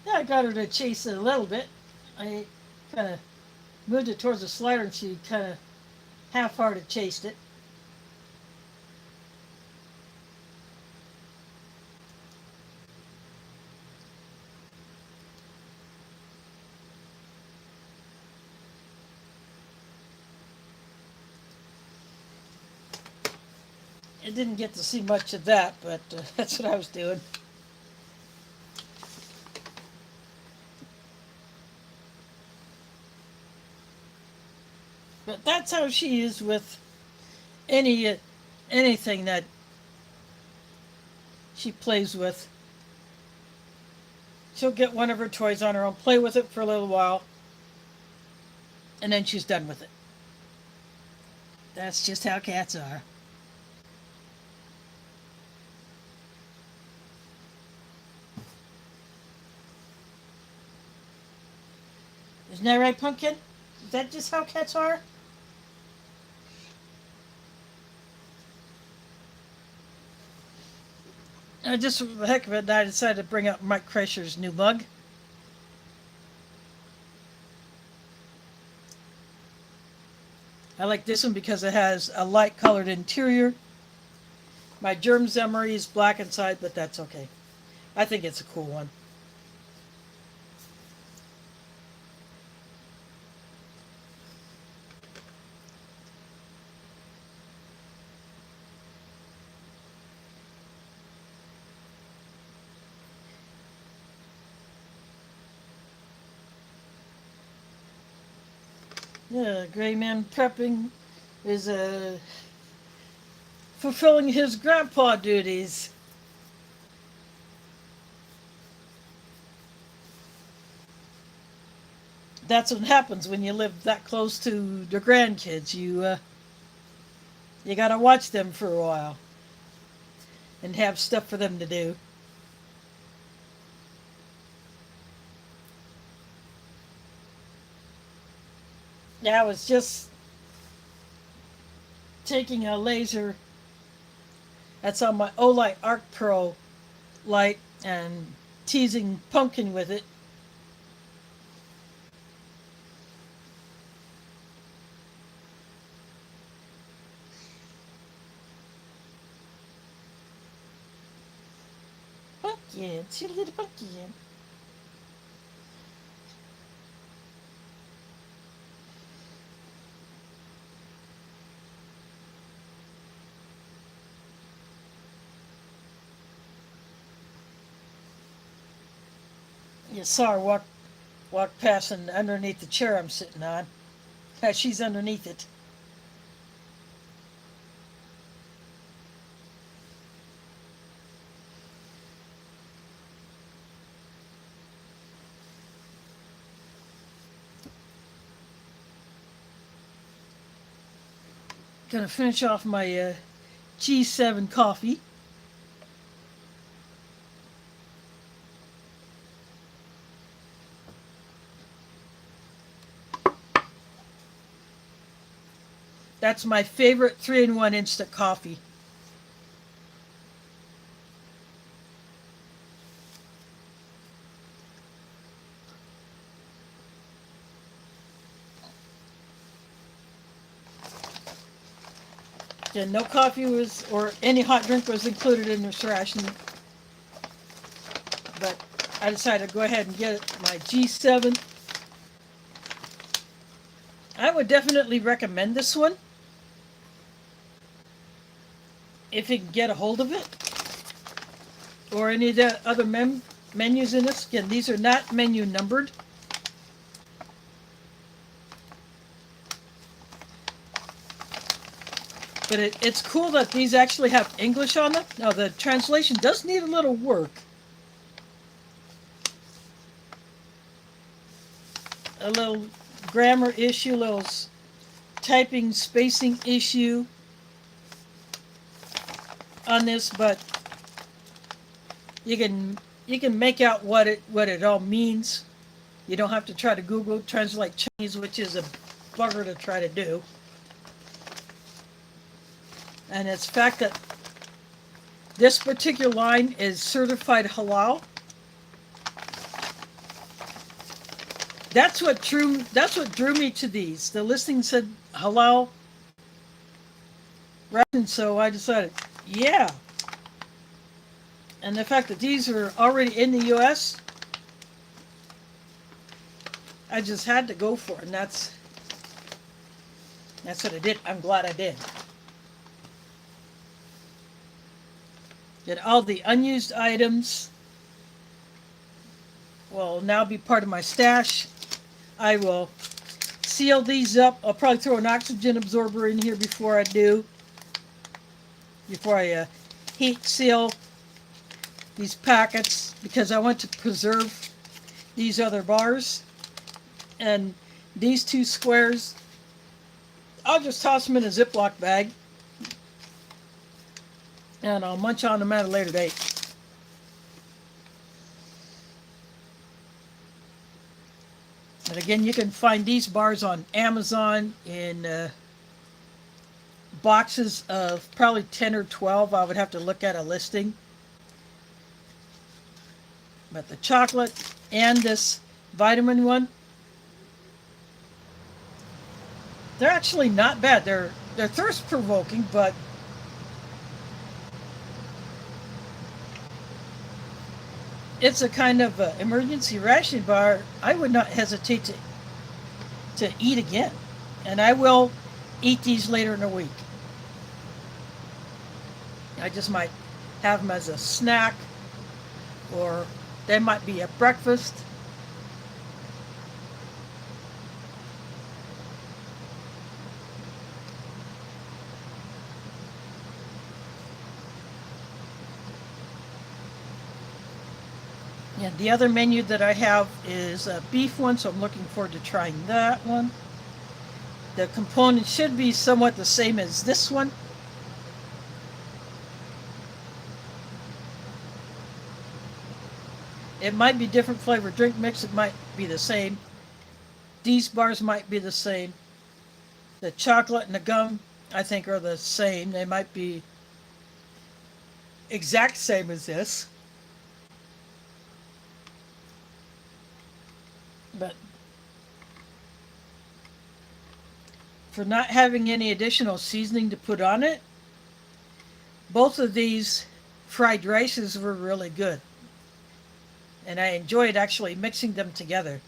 Yeah, I got her to chase it a little bit. I kind of moved it towards the slider and she kind of half-hearted chased it. I didn't get to see much of that, but that's what I was doing. But that's how she is with any anything that she plays with. She'll get one of her toys on her own, play with it for a little while, and then she's done with it. That's just how cats are. Isn't that right, Pumpkin? Is that just how cats are? Just for the heck of it, I decided to bring up Mike Kreischer's new mug. I like this one because it has a light colored interior. My germs emery is black inside, but that's okay. I think it's a cool one. Yeah, Gray Man prepping is fulfilling his grandpa duties. That's what happens when you live that close to your grandkids. You gotta watch them for a while and have stuff for them to do. Yeah, I was just taking a laser that's on my Olight Arc Pro light and teasing Pumpkin with it. Pumpkin, see little Pumpkin. You saw her walk past and underneath the chair I'm sitting on. She's underneath it. Gonna finish off my G7 coffee. That's my favorite 3-in-1 instant coffee. Yeah, no coffee was or any hot drink was included in this ration, but I decided to go ahead and get my G7. I would definitely recommend this one if you can get a hold of it, or any of the other menus in this. Again, these are not menu numbered. But it's cool that these actually have English on them. Now, the translation does need a little work. A little grammar issue, a little typing spacing issue on this, but you can make out what it all means. You don't have to try to Google translate Chinese, which is a bugger to try to do. And it's the fact that this particular line is certified halal. That's what drew me to these. The listing said halal, and so I decided, yeah. And the fact that these are already in the U.S., I just had to go for it, and that's what I did. I'm glad I did. That all the unused items will now be part of my stash. I will seal these up. I'll probably throw an oxygen absorber in here before I heat seal these packets, because I want to preserve these other bars. And these two squares, I'll just toss them in a Ziploc bag and I'll munch on them at a later date. And again, you can find these bars on Amazon in boxes of probably 10 or 12. I would have to look at a listing. But the chocolate and this vitamin one, they're actually not bad. They're thirst provoking, but it's a kind of emergency ration bar I would not hesitate to eat again. And I will eat these later in the week. I just might have them as a snack, or they might be at breakfast. And the other menu that I have is a beef one, so I'm looking forward to trying that one. The components should be somewhat the same as this one. It might be different flavor drink mix, it might be the same. These bars might be the same. The chocolate and the gum, I think, are the same. They might be exact same as this. But for not having any additional seasoning to put on it, both of these fried rices were really good. And I enjoyed actually mixing them together,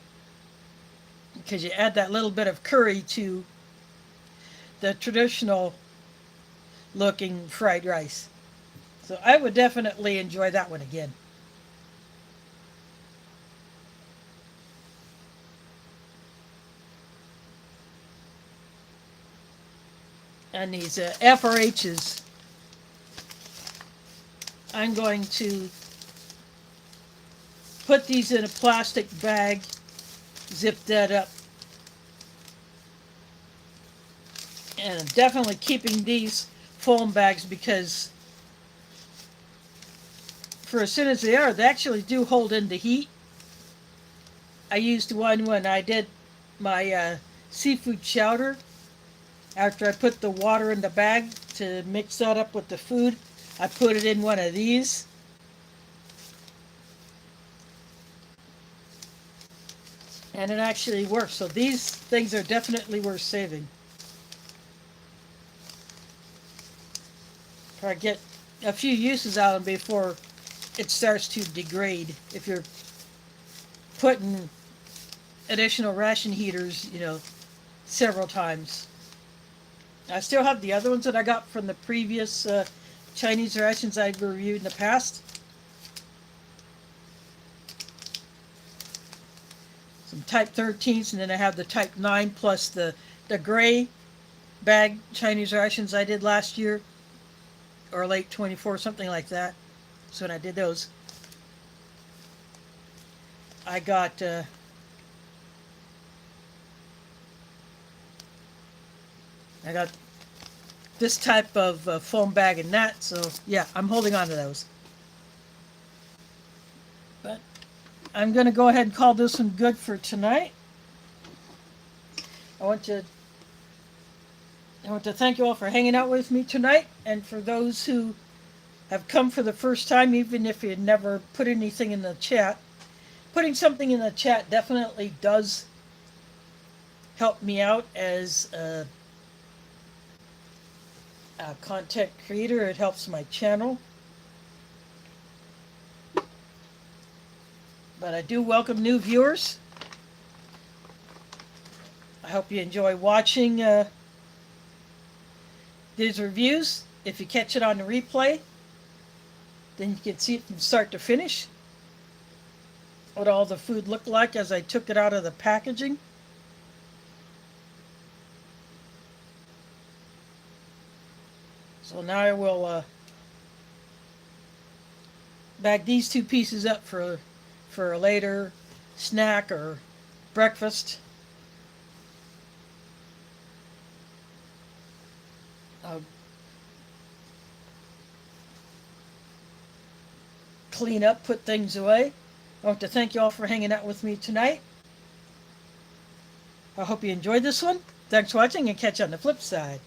because you add that little bit of curry to the traditional looking fried rice. So I would definitely enjoy that one again. And these FRHs, I'm going to put these in a plastic bag, zip that up, and I'm definitely keeping these foam bags, because for as soon as they are, they actually do hold in the heat. I used one when I did my seafood chowder. After I put the water in the bag to mix that up with the food, I put it in one of these. And it actually works. So these things are definitely worth saving. Try to get a few uses out of them before it starts to degrade. If you're putting additional ration heaters, several times. I still have the other ones that I got from the previous Chinese rations I've reviewed in the past. Some type 13s, and then I have the type 9 plus the gray bag Chinese rations I did last year, or late 24, something like that. So when I did those, I got this type of foam bag and that, so yeah, I'm holding on to those. But I'm going to go ahead and call this one good for tonight. I want to thank you all for hanging out with me tonight, and for those who have come for the first time, even if you never put anything in the chat. Putting something in the chat definitely does help me out as a content creator. It helps my channel. But I do welcome new viewers. I hope you enjoy watching these reviews. If you catch it on the replay, then you can see it from start to finish, what all the food looked like as I took it out of the packaging. So now I will bag these two pieces up for a later snack or breakfast. I'll clean up, put things away. I want to thank you all for hanging out with me tonight. I hope you enjoyed this one. Thanks for watching and catch you on the flip side.